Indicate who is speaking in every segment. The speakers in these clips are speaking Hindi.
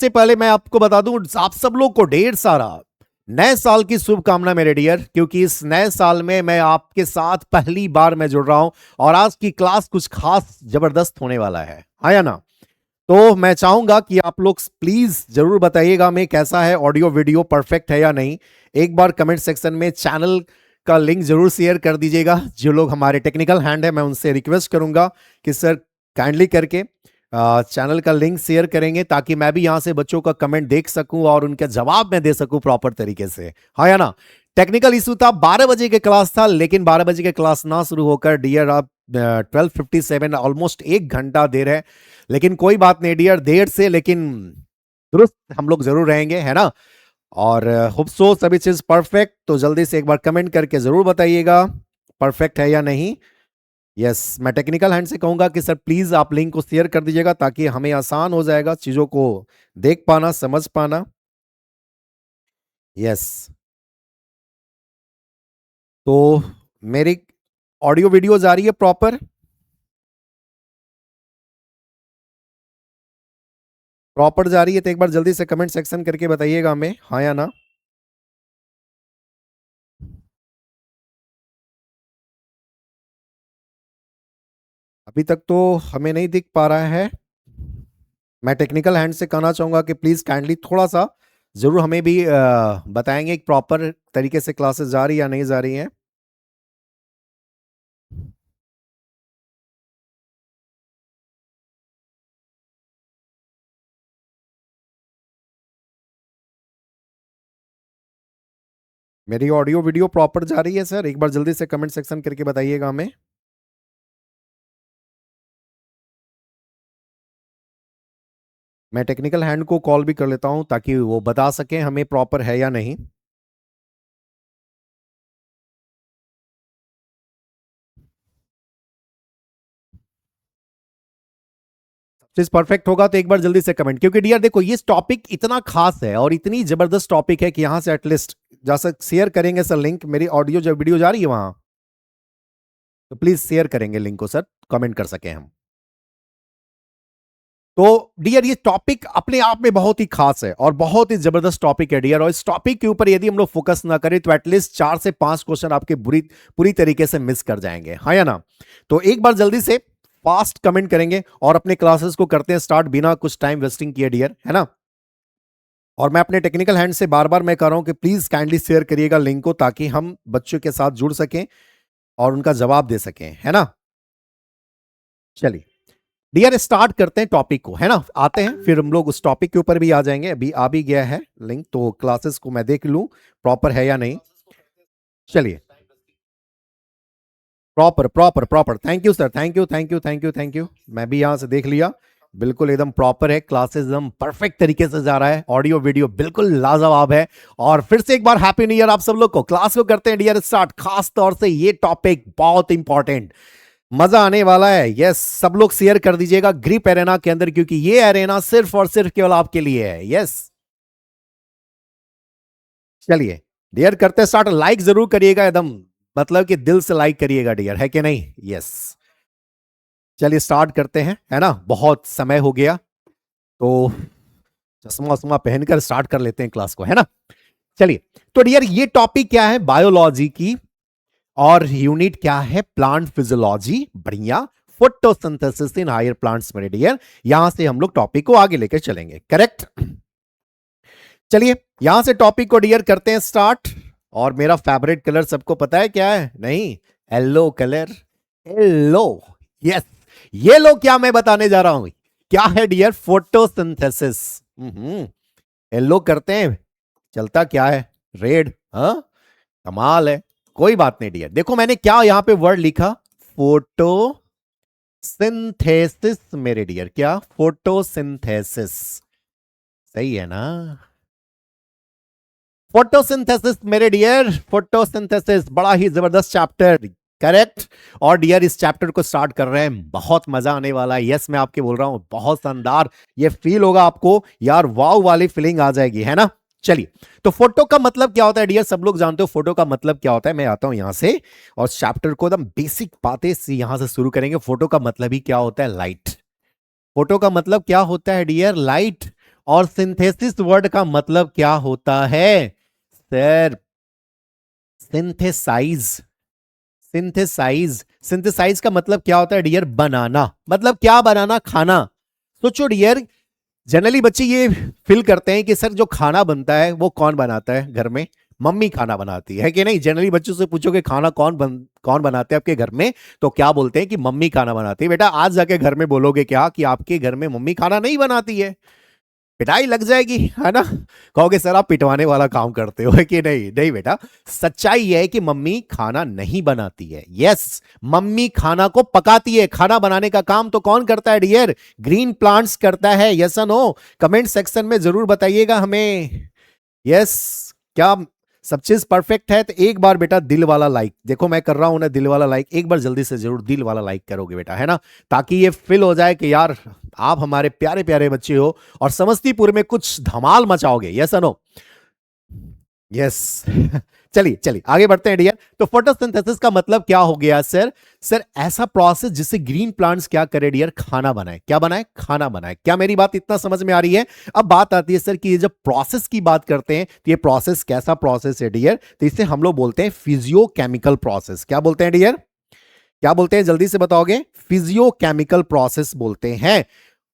Speaker 1: सबसे पहले मैं आपको बता दूं, आप सब लोग को ढेर सारा नए साल की शुभकामना मेरे डियर, क्योंकि इस नए साल में मैं आपके साथ पहली बार मैं जुड़ रहा हूं और आज की क्लास कुछ खास जबरदस्त होने वाला है, या ना? तो मैं चाहूंगा कि आप लोग प्लीज जरूर बताइएगा मैं कैसा है, ऑडियो वीडियो परफेक्ट है या नहीं। एक बार कमेंट सेक्शन में चैनल का लिंक जरूर शेयर कर दीजिएगा। जो लोग हमारे टेक्निकल हैंड है मैं उनसे रिक्वेस्ट करूंगा कि सर काइंडली करके चैनल का लिंक शेयर करेंगे ताकि मैं भी यहां से बच्चों का कमेंट देख सकूं और उनके जवाब मैं दे सकूं प्रॉपर तरीके से, हाँ या ना? टेक्निकल इशू था, 12 बजे के क्लास था, लेकिन 12 बजे के क्लास ना शुरू होकर डियर आप 12:57 ऑलमोस्ट 1 घंटा देर है। लेकिन कोई बात नहीं डियर, देर से लेकिन दुरुस्त हम लोग जरूर रहेंगे, है ना? और होप सो सभी चीज परफेक्ट। तो जल्दी से एक बार कमेंट करके जरूर बताइएगा परफेक्ट है या नहीं। यस, मैं टेक्निकल हैंड से कहूंगा कि सर प्लीज आप लिंक को शेयर कर दीजिएगा ताकि हमें आसान हो जाएगा चीजों को देख पाना, समझ पाना। यस, तो मेरी ऑडियो वीडियो जा रही है प्रॉपर? प्रॉपर जा रही है तो एक बार जल्दी से कमेंट सेक्शन करके बताइएगा हमें, हाँ या ना? अभी तक तो हमें नहीं दिख पा रहा है। मैं टेक्निकल हैंड से कहना चाहूंगा कि प्लीज काइंडली थोड़ा सा जरूर हमें भी बताएंगे कि प्रॉपर तरीके से क्लासेस जा रही या नहीं जा रही हैं। मेरी ऑडियो वीडियो प्रॉपर जा रही है सर? एक बार जल्दी से कमेंट सेक्शन करके बताइएगा हमें। मैं टेक्निकल हैंड को कॉल भी कर लेता हूं ताकि वो बता सके हमें प्रॉपर है या नहीं। चीज परफेक्ट होगा तो एक बार जल्दी से कमेंट, क्योंकि डियर देखो ये टॉपिक इतना खास है और इतनी जबरदस्त टॉपिक है कि यहां से एटलीस्ट जैसा शेयर करेंगे सर लिंक, मेरी ऑडियो जब वीडियो जा रही है वहां तो प्लीज शेयर करेंगे लिंक को सर, कमेंट कर सके हम। तो डियर ये टॉपिक अपने आप में बहुत ही खास है और बहुत ही जबरदस्त टॉपिक है डियर, और इस टॉपिक के ऊपर यदि हम लोग फोकस ना करें तो एटलीस्ट 4 से 5 क्वेश्चन आपके पूरी तरीके से मिस कर जाएंगे, हाँ या ना? तो एक बार जल्दी से फास्ट कमेंट करेंगे और अपने क्लासेस को करते हैं स्टार्ट बिना कुछ टाइम वेस्टिंग किए डियर, है ना? और मैं अपने टेक्निकल हैंड से बार बार मैं कह रहा हूं कि प्लीज काइंडली शेयर करिएगा लिंक को ताकि हम बच्चों के साथ जुड़ सकें और उनका जवाब दे सकें, है ना? चलिए डियर स्टार्ट करते हैं टॉपिक को, है ना? आते हैं फिर हम लोग उस टॉपिक के ऊपर भी आ जाएंगे। अभी आ भी गया है लिंक, तो क्लासेस को मैं देख लूं प्रॉपर है या नहीं। चलिए, proper proper proper, thank you sir, thank you thank you thank you thank you. मैं भी यहां से देख लिया, बिल्कुल एकदम प्रॉपर है, क्लासेस एकदम परफेक्ट तरीके से जा रहा है, ऑडियो वीडियो बिल्कुल लाजवाब है। और फिर से एक बार हैप्पी न्यू ईयर आप सब लोग को। क्लास को करते हैं डियर स्टार्ट। खास तौर से ये टॉपिक बहुत इंपॉर्टेंट, मजा आने वाला है। यस, सब लोग शेयर कर दीजिएगा ग्रिप एरेना के अंदर, क्योंकि ये एरेना सिर्फ और सिर्फ केवल आपके लिए है। यस, चलिए डियर करते स्टार्ट। लाइक जरूर करिएगा एकदम, मतलब कि दिल से लाइक करिएगा डियर, है कि नहीं? यस, चलिए स्टार्ट करते हैं, है ना? बहुत समय हो गया तो चश्मा वश्मा पहनकर स्टार्ट कर लेते हैं क्लास को, है ना? चलिए, तो डियर ये टॉपिक क्या है? बायोलॉजी की, और यूनिट क्या है? Plant physiology. बढ़िया, फोटोसिंथेसिस इन हायर प्लांट्स मेरे डियर। यहां से हम लोग टॉपिक को आगे लेकर चलेंगे, करेक्ट? चलिए यहां से टॉपिक को डियर करते हैं स्टार्ट। और मेरा फेवरेट कलर सबको पता है क्या है? नहीं, येलो कलर। Yellow, yes. ये लो क्या मैं बताने जा रहा हूं, क्या है डियर? फोटोसिंथेसिस। येलो करते हैं, चलता क्या है? रेड। हाँ, कमाल है। कोई बात नहीं डियर, देखो मैंने क्या यहां पे वर्ड लिखा, फोटो सिंथेसिस मेरे डियर। क्या? फोटोसिंथेसिस, सही है ना? फोटोसिंथेसिस मेरे डियर, फोटोसिंथेसिस बड़ा ही जबरदस्त चैप्टर, करेक्ट? और डियर इस चैप्टर को स्टार्ट कर रहे हैं, बहुत मजा आने वाला है। यस, मैं आपके बोल रहा हूं बहुत शानदार ये फील होगा आपको यार, वाव वाली फीलिंग आ जाएगी, है ना? चलिए, तो फोटो का मतलब क्या होता है डियर? सब लोग जानते हो फोटो का मतलब क्या होता है। मैं आता हूं यहां से और चैप्टर को एकदम बेसिक बातें यहां से शुरू करेंगे। फोटो का मतलब ही क्या होता है? लाइट। फोटो का मतलब क्या होता है डियर? लाइट। और सिंथेसिस वर्ड का मतलब क्या होता है सर? सिंथेसाइज। सिंथेसाइज, सिंथेसाइज का मतलब क्या होता है डियर? बनाना। मतलब क्या बनाना? खाना। सोचो डियर, जनरली बच्चे ये फील करते हैं कि सर जो खाना बनता है वो कौन बनाता है घर में? मम्मी खाना बनाती है कि नहीं? जनरली बच्चों से पूछो कि खाना कौन बनाते हैं आपके घर में, तो क्या बोलते हैं कि मम्मी खाना बनाती है। बेटा आज जाके घर में बोलोगे क्या कि आपके घर में मम्मी खाना नहीं बनाती है? पिटाई लग जाएगी, है ना? कहोगे सर आप पिटवाने वाला काम करते हो, है कि नहीं? नहीं बेटा, सच्चाई यह है कि मम्मी खाना नहीं बनाती है। यस, मम्मी खाना को पकाती है। खाना बनाने का काम तो कौन करता है डियर? ग्रीन प्लांट्स करता है। यस और नो? कमेंट सेक्शन में जरूर बताइएगा हमें। यस, क्या सब चीज परफेक्ट है? तो एक बार बेटा दिल वाला लाइक, देखो मैं कर रहा हूं ना दिल वाला लाइक, एक बार जल्दी से जरूर दिल वाला लाइक करोगे बेटा, है ना? ताकि ये फील हो जाए कि यार आप हमारे प्यारे प्यारे बच्चे हो और समस्तीपुर में कुछ धमाल मचाओगे। Yes no? यस। चलिए चलिए आगे बढ़ते हैं डियर। तो फोटोसिंथेसिस का मतलब क्या हो गया सर? सर ऐसा प्रोसेस जिससे ग्रीन प्लांट्स क्या करे डियर? खाना बनाए। क्या बनाए? खाना बनाए। क्या मेरी बात इतना समझ में आ रही है? अब बात आती है सर कि ये जब प्रोसेस की बात करते हैं तो ये प्रोसेस कैसा प्रोसेस है डियर? तो इसे हम लोग बोलते हैं फिजियोकेमिकल प्रोसेस। क्या बोलते हैं डियर? क्या बोलते हैं? जल्दी से बताओगे। फिजियोकेमिकल प्रोसेस बोलते हैं।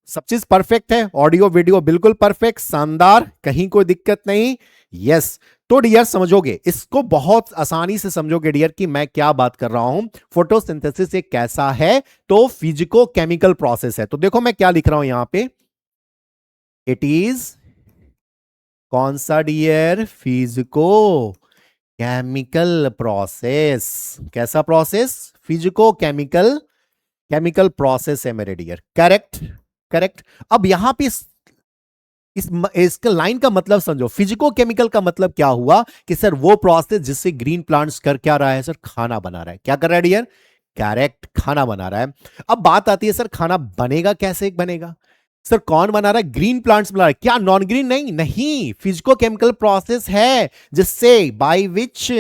Speaker 1: सब चीज परफेक्ट है, ऑडियो वीडियो बिल्कुल परफेक्ट, शानदार, कहीं कोई दिक्कत नहीं। यस, तो डियर समझोगे इसको, बहुत आसानी से समझोगे डियर कि मैं क्या बात कर रहा हूं। फोटोसिंथेसिस एक कैसा है? तो फिजिको केमिकल प्रोसेस है। तो देखो मैं क्या लिख रहा हूं यहां पे, इट इज कौन सा डियर? Physico chemical process. कैसा process? Physico chemical, chemical process है मेरे डियर। Correct, correct. अब यहां पे इसका लाइन का मतलब समझो। फिजिको केमिकल का मतलब क्या हुआ कि सर वो प्रोसेस जिससे ग्रीन प्लांट्स कर क्या रहा है सर? खाना बना रहा है। क्या कर रहा है डियर? करेक्ट, खाना बना रहा है। अब बात आती है सर खाना बनेगा कैसे? बनेगा सर, कौन बना रहा है? ग्रीन प्लांट्स बना रहा है। क्या नॉन ग्रीन? नहीं नहीं, फिजिको केमिकल प्रोसेस है जिससे, बाय विच,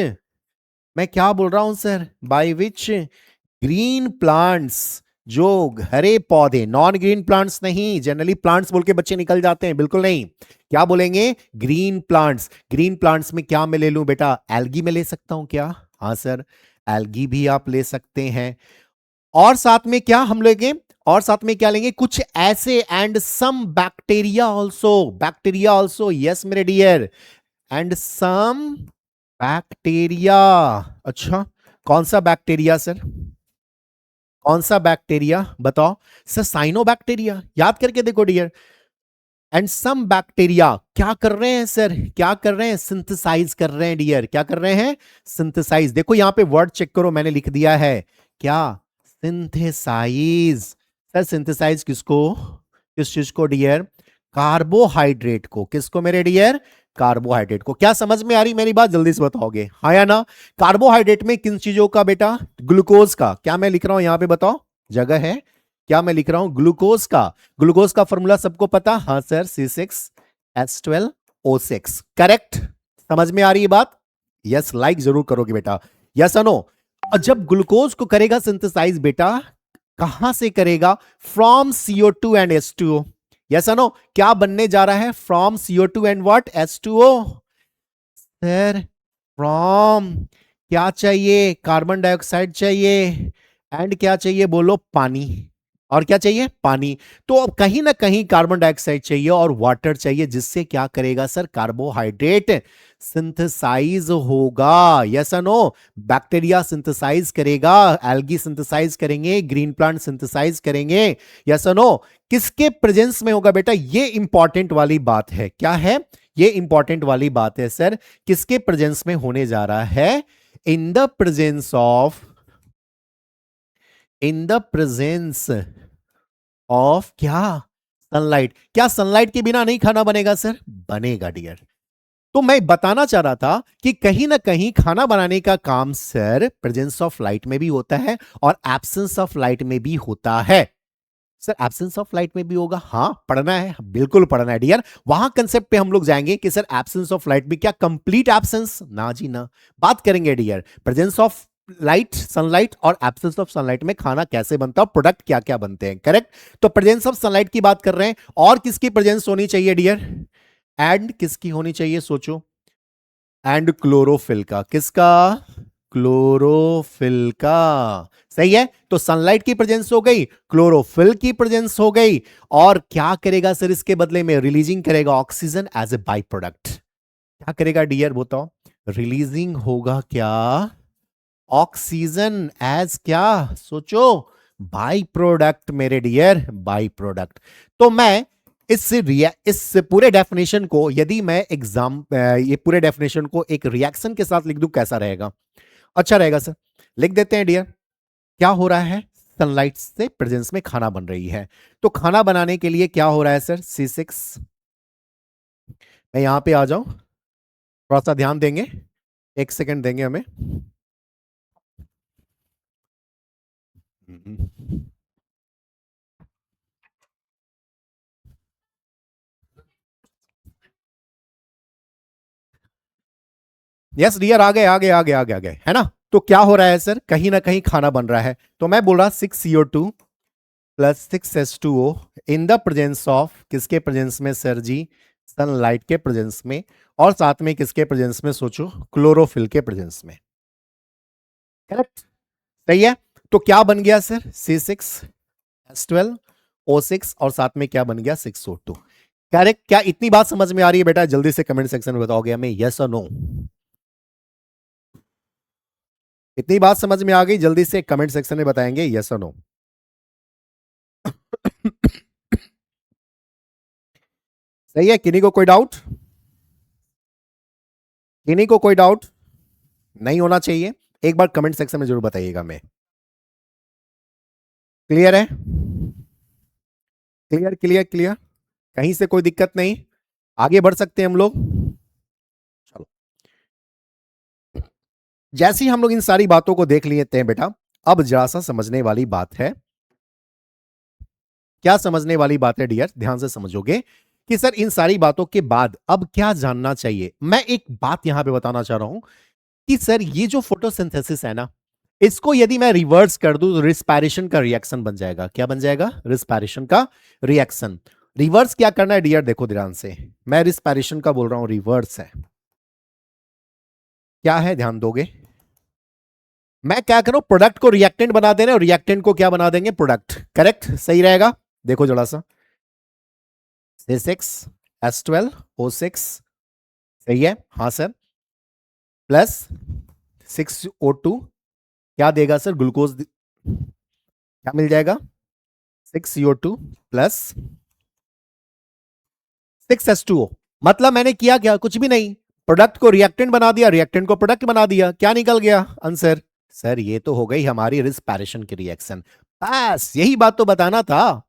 Speaker 1: मैं क्या बोल रहा हूं sir? By which green plants, जो हरे पौधे, नॉन ग्रीन प्लांट्स नहीं। जनरली प्लांट्स बोल के बच्चे निकल जाते हैं, बिल्कुल नहीं। क्या बोलेंगे? Green plants. ग्रीन प्लांट्स में क्या मैं ले लूं बेटा? एल्गी में ले सकता हूं क्या? हाँ सर, एल्गी भी आप ले सकते हैं। और साथ में क्या हम लेंगे? और साथ में क्या लेंगे? कुछ ऐसे, and some bacteria also. Bacteria also, yes मेरे डियर, एंड सम बैक्टीरिया। अच्छा, कौन सा बैक्टीरिया सर? कौन सा बैक्टीरिया बताओ सर? Cyano bacteria. याद करके देखो डियर। एंड सम बैक्टीरिया क्या कर रहे हैं सर? क्या कर रहे हैं? सिंथेसाइज कर रहे हैं डियर। क्या कर रहे हैं? सिंथेसाइज। देखो यहां पे वर्ड चेक करो, मैंने लिख दिया है क्या? सिंथेसाइज। सर सिंथेसाइज किसको? किस चीज को डियर? कार्बोहाइड्रेट को। किसको मेरे डियर? कार्बोहाइड्रेट को। क्या समझ में आ रही मेरी बात? जल्दी से बताओगे हाँ या ना? कार्बोहाइड्रेट में किन चीजों का बेटा? ग्लूकोज का। क्या मैं लिख रहा हूं यहां पे बताओ? जगह है? क्या मैं लिख रहा हूं? ग्लूकोज का। ग्लूकोज का फॉर्मूला सबको पता? हाँ सर, C6H12O6। करेक्ट, समझ में आ रही है बात? यस, लाइक जरूर करोगे बेटा। Yes no? और जब ग्लूकोज को करेगा सिंथेसाइज बेटा, कहां से करेगा? From CO2 and H2O। Yes no? क्या बनने जा रहा है? From CO2 and what? H2O। Sir from क्या चाहिए? कार्बन डाइऑक्साइड चाहिए, एंड क्या चाहिए बोलो? पानी। और क्या चाहिए? पानी। तो अब कहीं ना कहीं कार्बन डाइऑक्साइड चाहिए और वाटर चाहिए, जिससे क्या करेगा सर? कार्बोहाइड्रेट सिंथेसाइज होगा। यस और नो? बैक्टीरिया सिंथेसाइज करेगा, एल्गी सिंथेसाइज करेंगे, ग्रीन प्लांट सिंथेसाइज करेंगे। यस और नो? किसके प्रेजेंस में होगा बेटा? ये इंपॉर्टेंट वाली बात है। क्या है? ये इंपॉर्टेंट वाली बात है सर। किसके प्रेजेंस में होने जा रहा है? इन the presence of, in the presence of क्या? सनलाइट। क्या सनलाइट के बिना नहीं खाना बनेगा सर? बनेगा डियर। तो मैं बताना चाह रहा था कि कहीं ना कहीं खाना बनाने का काम सर प्रेजेंस ऑफ लाइट में भी होता है और एब्सेंस ऑफ लाइट में भी होता है। सर एब्सेंस ऑफ लाइट में भी होगा? हाँ, पढ़ना है, बिल्कुल पढ़ना है डियर। वहां कंसेप्ट पे हम लोग जाएंगे कि सर एब्सेंस ऑफ लाइट में क्या कंप्लीट एब्सेंस? ना जी ना, बात करेंगे dear presence of light, sunlight और एब्सेंस ऑफ सनलाइट में खाना कैसे बनता है, प्रोडक्ट क्या क्या बनते हैं, करेक्ट। तो प्रेजेंस ऑफ सनलाइट की बात कर रहे हैं, और किसकी प्रेजेंस होनी चाहिए डियर, एंड किसकी होनी चाहिए सोचो, एंड क्लोरोफिल का, किसका, क्लोरोफिल का, सही है। तो सनलाइट की प्रेजेंस हो गई, क्लोरोफिल की प्रेजेंस हो गई, और क्या करेगा सर इसके बदले में, रिलीजिंग करेगा oxygen as a by product. क्या करेगा डियर बताओ, रिलीजिंग होगा क्या, ऑक्सीजन एज क्या, सोचो, बाई प्रोडक्ट मेरे डियर, बाई प्रोडक्ट। तो मैं इस पूरे डेफिनेशन को, यदि मैं ये पूरे डेफिनेशन को एक रिएक्शन के साथ लिख दूं, कैसा रहेगा, अच्छा रहेगा सर। लिख देते हैं डियर, क्या हो रहा है, सनलाइट से प्रेजेंस में खाना बन रही है, तो खाना बनाने के लिए क्या हो रहा है सर, C6। मैं यहां पे आ जाऊं, थोड़ा सा ध्यान देंगे, एक सेकंड देंगे हमें। यस डियर, आ गए आ गए आ गए आ गए आ गए, है ना। तो क्या हो रहा है सर, कहीं ना कहीं खाना बन रहा है, तो मैं बोल रहा 6CO2 plus 6H2O in the presence of, किसके प्रेजेंस में सर जी, सनलाइट के प्रेजेंस में, और साथ में किसके प्रेजेंस में सोचो, क्लोरोफिल के प्रेजेंस में, करेक्ट, सही है। तो क्या बन गया सर, C6H12O6, और साथ में क्या बन गया, 6O2, करेक्ट। क्या इतनी बात समझ में आ रही है बेटा, जल्दी से कमेंट सेक्शन में बताओगे हमें यस और नो। इतनी बात समझ में आ गई, जल्दी से कमेंट सेक्शन में बताएंगे यस और नो। सही है, किन्हीं को कोई डाउट, किन्हीं को कोई डाउट नहीं होना चाहिए, एक बार कमेंट सेक्शन में जरूर बताइएगा। मैं क्लियर है, क्लियर क्लियर क्लियर, कहीं से कोई दिक्कत नहीं, आगे बढ़ सकते हैं हम लोग। चलो, जैसे ही हम लोग इन सारी बातों को देख लेते हैं बेटा, अब जरा सा समझने वाली बात है, क्या समझने वाली बात है डियर, ध्यान से समझोगे कि सर इन सारी बातों के बाद अब क्या जानना चाहिए। मैं एक बात यहां पे बताना चाह रहा हूं कि सर ये जो फोटोसिंथेसिस है ना, इसको यदि मैं रिवर्स कर दूं तो रिस्पायरेशन का रिएक्शन बन जाएगा। क्या बन जाएगा, रिस्पायरेशन का रिएक्शन। रिवर्स क्या करना है डियर, देखो ध्यान से, मैं रिस्पायरेशन का बोल रहा हूं, रिवर्स है, क्या है ध्यान दोगे, मैं क्या करूं, प्रोडक्ट को रिएक्टेंट बना देना और रिएक्टेंट को क्या बना देंगे, प्रोडक्ट, करेक्ट, सही रहेगा। देखो जरा सा, C6H12O6, सही है, हाँ सर, प्लस 6O2, क्या देगा सर, ग्लूकोज, क्या मिल जाएगा, 6CO2 प्लस 6H2O। मतलब मैंने किया क्या, कुछ भी नहीं, प्रोडक्ट को रिएक्टेंट बना दिया, रिएक्टेंट को प्रोडक्ट बना दिया, क्या निकल गया आंसर, सर ये तो हो गई हमारी रिस्पायरेशन की रिएक्शन। बस यही बात तो बताना था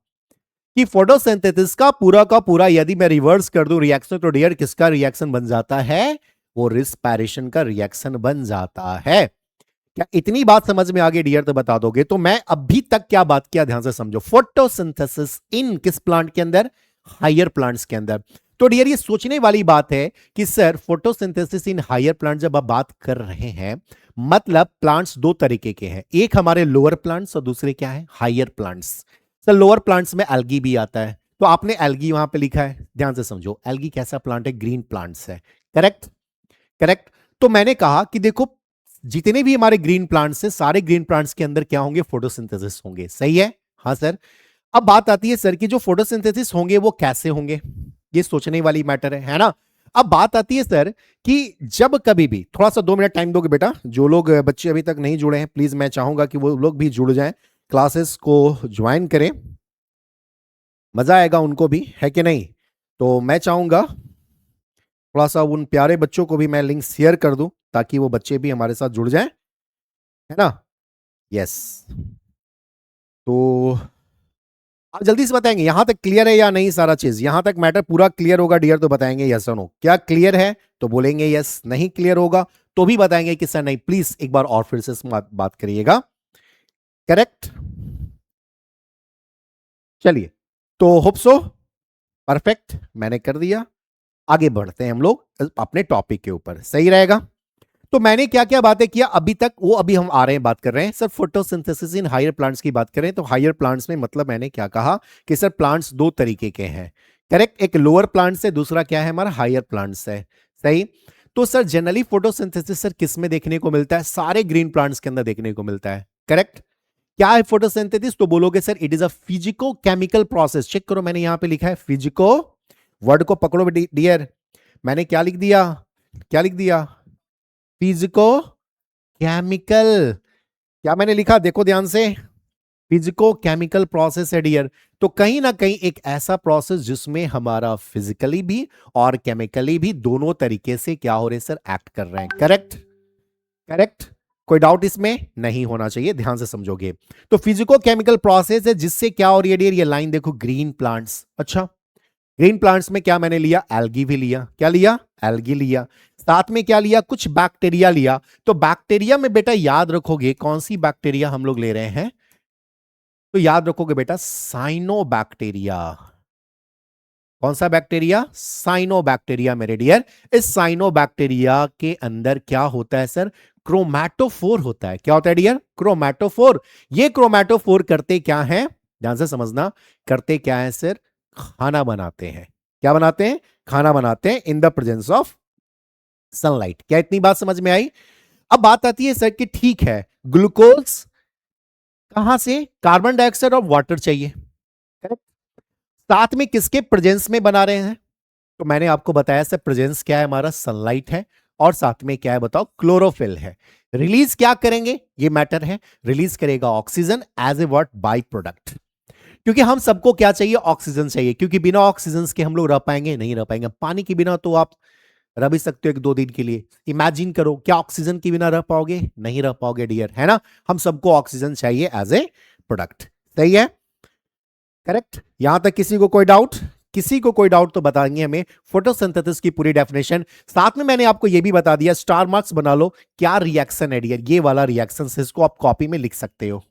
Speaker 1: कि फोटोसिंथेसिस का पूरा यदि मैं रिवर्स कर दूं रिएक्शन, तो डियर किसका रिएक्शन बन जाता है, वो रिस्पायरेशन का रिएक्शन बन जाता है। क्या इतनी बात समझ में आ गई डियर, तो बता दोगे। तो मैं अभी तक क्या बात किया, ध्यान से समझो, फोटोसिंथेसिस इन किस प्लांट के अंदर, हायर प्लांट्स के अंदर। तो डियर ये सोचने वाली बात है कि sir photosynthesis in higher plant जब आप बात कर रहे हैं, मतलब प्लांट्स दो तरीके के हैं, एक हमारे लोअर प्लांट्स और दूसरे क्या है, higher plants. Sir lower plants में एल्गी भी आता है, तो आपने एल्गी वहां पे लिखा है, ध्यान से समझो, एल्गी कैसा प्लांट है, ग्रीन प्लांट्स है, करेक्ट, करेक्ट। तो मैंने कहा कि देखो जितने भी हमारे ग्रीन प्लांट्स हैं, सारे ग्रीन प्लांट्स के अंदर क्या होंगे, फोटोसिंथेसिस होंगे, सही है, हाँ सर। अब बात आती है सर कि जो फोटोसिंथेसिस होंगे वो कैसे होंगे, ये सोचने वाली मैटर है ना। अब बात आती है सर कि जब कभी भी, थोड़ा सा 2 मिनट टाइम दोगे बेटा, जो लोग बच्चे अभी तक नहीं जुड़े हैं प्लीज मैं चाहूंगा कि वो लोग भी जुड़ जाएं, क्लासेस को ज्वाइन करें, मजा आएगा उनको भी, है कि नहीं। तो मैं चाहूंगा थोड़ा सा उन प्यारे बच्चों को भी मैं लिंक शेयर कर दूं, ताकि वो बच्चे भी हमारे साथ जुड़ जाएं, है ना। यस, तो आप जल्दी से बताएंगे यहां तक क्लियर है या नहीं, सारा चीज यहां तक मैटर पूरा क्लियर होगा डियर तो बताएंगे यस और नो, क्या क्लियर है तो बोलेंगे यस, नहीं क्लियर होगा तो भी बताएंगे कि सर नहीं, प्लीज एक बार और फिर से इस बात करिएगा, करेक्ट। चलिए, तो होप सो, परफेक्ट, मैंने कर दिया, आगे बढ़ते हैं हम लोग अपने टॉपिक के ऊपर, सही रहेगा। तो मैंने क्या क्या बातें किया अभी तक, वो अभी हम आ रहे हैं, बात कर रहे हैं sir photosynthesis in higher plants की बात करें तो हायर प्लांट्स में मतलब मैंने क्या कहा कि सर प्लांट्स दो तरीके के हैं, करेक्ट, एक लोअर प्लांट्स है, दूसरा क्या है हमारा हायर प्लांट्स है, सही। तो सर जनरली फोटोसिंथेसिस सर किस में देखने को मिलता है, सारे ग्रीन प्लांट्स के अंदर देखने को मिलता है, करेक्ट। क्या है फोटोसिंथेसिस, तो बोलोगे sir it is a physico chemical process. Check करो मैंने यहां पे लिखा है फिजिको, वर्ड को पकड़ो डियर, मैंने क्या लिख दिया, क्या लिख दिया, फिजिको केमिकल, क्या मैंने लिखा देखो ध्यान से, फिजिको केमिकल प्रोसेस है डियर। तो कहीं ना कहीं एक ऐसा प्रोसेस जिसमें हमारा फिजिकली भी और केमिकली भी दोनों तरीके से क्या हो रहे सर, एक्ट कर रहे हैं, करेक्ट, करेक्ट। कोई डाउट इसमें नहीं होना चाहिए, ध्यान से समझोगे। तो फिजिको केमिकल प्रोसेस है जिससे क्या हो रही है डियर, ये लाइन देखो, ग्रीन प्लांट्स, अच्छा ग्रीन प्लांट्स में क्या मैंने लिया, एल्गी भी लिया, क्या लिया, एल्गी लिया, साथ में क्या लिया, कुछ बैक्टीरिया लिया। तो बैक्टीरिया में बेटा याद रखोगे कौन सी बैक्टीरिया हम लोग ले रहे हैं, तो याद रखोगे बेटा साइनोबैक्टीरिया। कौन सा बैक्टीरिया, साइनोबैक्टीरिया मेरे डियर। इस साइनोबैक्टीरिया के अंदर क्या होता है सर, क्रोमैटोफोर होता है, क्या होता है डियर, क्रोमैटोफोर। ये क्रोमैटोफोर करते क्या है, ध्यान से समझना, करते क्या है सर, खाना बनाते हैं, क्या बनाते हैं, खाना बनाते हैं इन द प्रेजेंस ऑफ सनलाइट। क्या इतनी बात समझ में आई। अब बात आती है सर कि ठीक है, ग्लूकोज कहां से, कार्बन डाइऑक्साइड और वाटर चाहिए, करेक्ट, साथ में किसके प्रेजेंस में बना रहे हैं, तो मैंने आपको बताया सर प्रेजेंस क्या है हमारा, सनलाइट है, और साथ में क्या है बताओ, क्लोरोफिल है। रिलीज क्या करेंगे, ये मैटर है, रिलीज करेगा oxygen as a what, by product. क्योंकि हम सबको क्या चाहिए, ऑक्सीजन चाहिए, क्योंकि बिना ऑक्सीजन के हम लोग रह पाएंगे, नहीं रह पाएंगे। पानी के बिना तो आप रह भी सकते हो एक दो दिन के लिए, इमेजिन करो, क्या ऑक्सीजन के बिना रह पाओगे, नहीं रह पाओगे डियर, है ना। हम सबको ऑक्सीजन चाहिए एज ए प्रोडक्ट, सही है, करेक्ट। यहां तक किसी को कोई डाउट, किसी को कोई डाउट तो बताएंगे हमें फोटोसिंथेसिस की पूरी डेफिनेशन। साथ में मैंने आपको यह भी बता दिया, स्टार मार्क्स बना लो, क्या रिएक्शन है डियर, ये वाला रिएक्शन, इसको आप कॉपी में लिख सकते हो,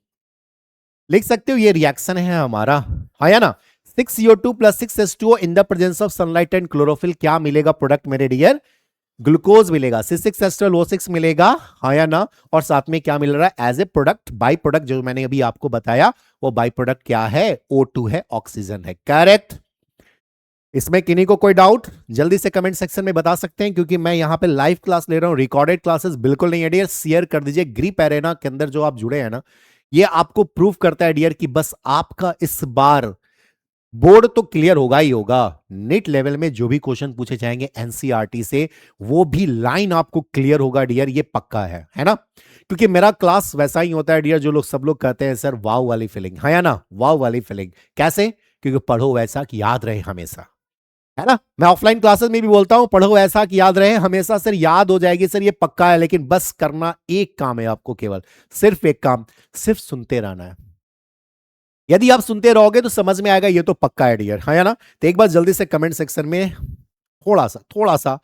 Speaker 1: लिख सकते हो, ये रिएक्शन है हमारा, हाँ या ना। 6CO2 plus 6H2O in the presence of sunlight and chlorophyll, क्या मिलेगा प्रोडक्ट मेरे डियर, ग्लूकोज मिलेगा, C6H12O6 मिलेगा, हाँ या ना। और साथ में क्या मिल रहा है as a product, by product, जो मैंने अभी आपको बताया वो बाई प्रोडक्ट क्या है, O2 है, ऑक्सीजन है, करेक्ट। इसमें किन्हीं को कोई डाउट जल्दी से कमेंट सेक्शन में बता सकते हैं, क्योंकि मैं यहां पे लाइव क्लास ले रहा हूं, रिकॉर्डेड क्लासेस बिल्कुल नहीं है डियर। शेयर कर दीजिए, ग्रीप एरेना के अंदर जो आप जुड़े हैं ना, ये आपको प्रूव करता है डियर कि बस आपका इस बार बोर्ड तो क्लियर होगा ही होगा, नीट लेवल में जो भी क्वेश्चन पूछे जाएंगे एनसीईआरटी से, वो भी लाइन आपको क्लियर होगा डियर, ये पक्का है ना। क्योंकि मेरा क्लास वैसा ही होता है डियर, जो लोग सब लोग कहते हैं सर वाव वाली फीलिंग, है ना, वाव वाली फीलिंग, कैसे, क्योंकि पढ़ो वैसा कि याद रहे हमेशा, है ना। मैं ऑफलाइन क्लासेस में भी बोलता हूं पढ़ो ऐसा कि याद रहे हमेशा, सर याद हो जाएगी सर, ये पक्का है, लेकिन बस करना एक काम है आपको, केवल सिर्फ एक काम, सिर्फ सुनते रहना है। यदि आप सुनते रहोगे तो समझ में आएगा, ये तो पक्का है डियर, है ना। तो एक बार जल्दी से कमेंट सेक्शन में थोड़ा सा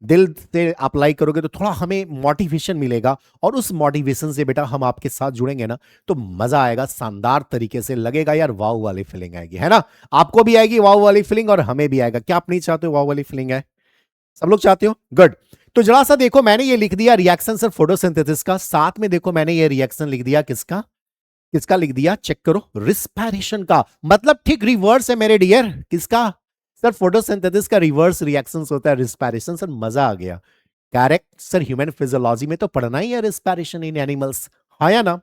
Speaker 1: दिल से आप लाइक करोगे तो थोड़ा हमें मोटिवेशन मिलेगा, और उस मोटिवेशन से बेटा हम आपके साथ जुड़ेंगे ना, तो मजा आएगा, शानदार तरीके से लगेगा यार, वाव वाली फीलिंग आएगी, है ना। आपको भी आएगी वाव वाली फीलिंग और हमें भी आएगा। क्या आप नहीं चाहते हो वाव वाली फीलिंग है, सब लोग चाहते हो, गुड। तो जरा सा देखो, मैंने ये लिख दिया रिएक्शन सर फोटोसिंथेसिस का, साथ में देखो मैंने ये रिएक्शन लिख दिया किसका, किसका लिख दिया, चेक करो, रिस्पायरेशन का, मतलब ठीक रिवर्स है मेरे डियर, किसका सर, फोटोसिंथेसिस का रिवर्स रिएक्शन होता है रिस्पायरेशन। सर मजा आ गया, करेक्ट सर, ह्यूमन फिजियोलॉजी में तो पढ़ना ही है रिस्पायरेशन इन एनिमल्स, हाँ या ना।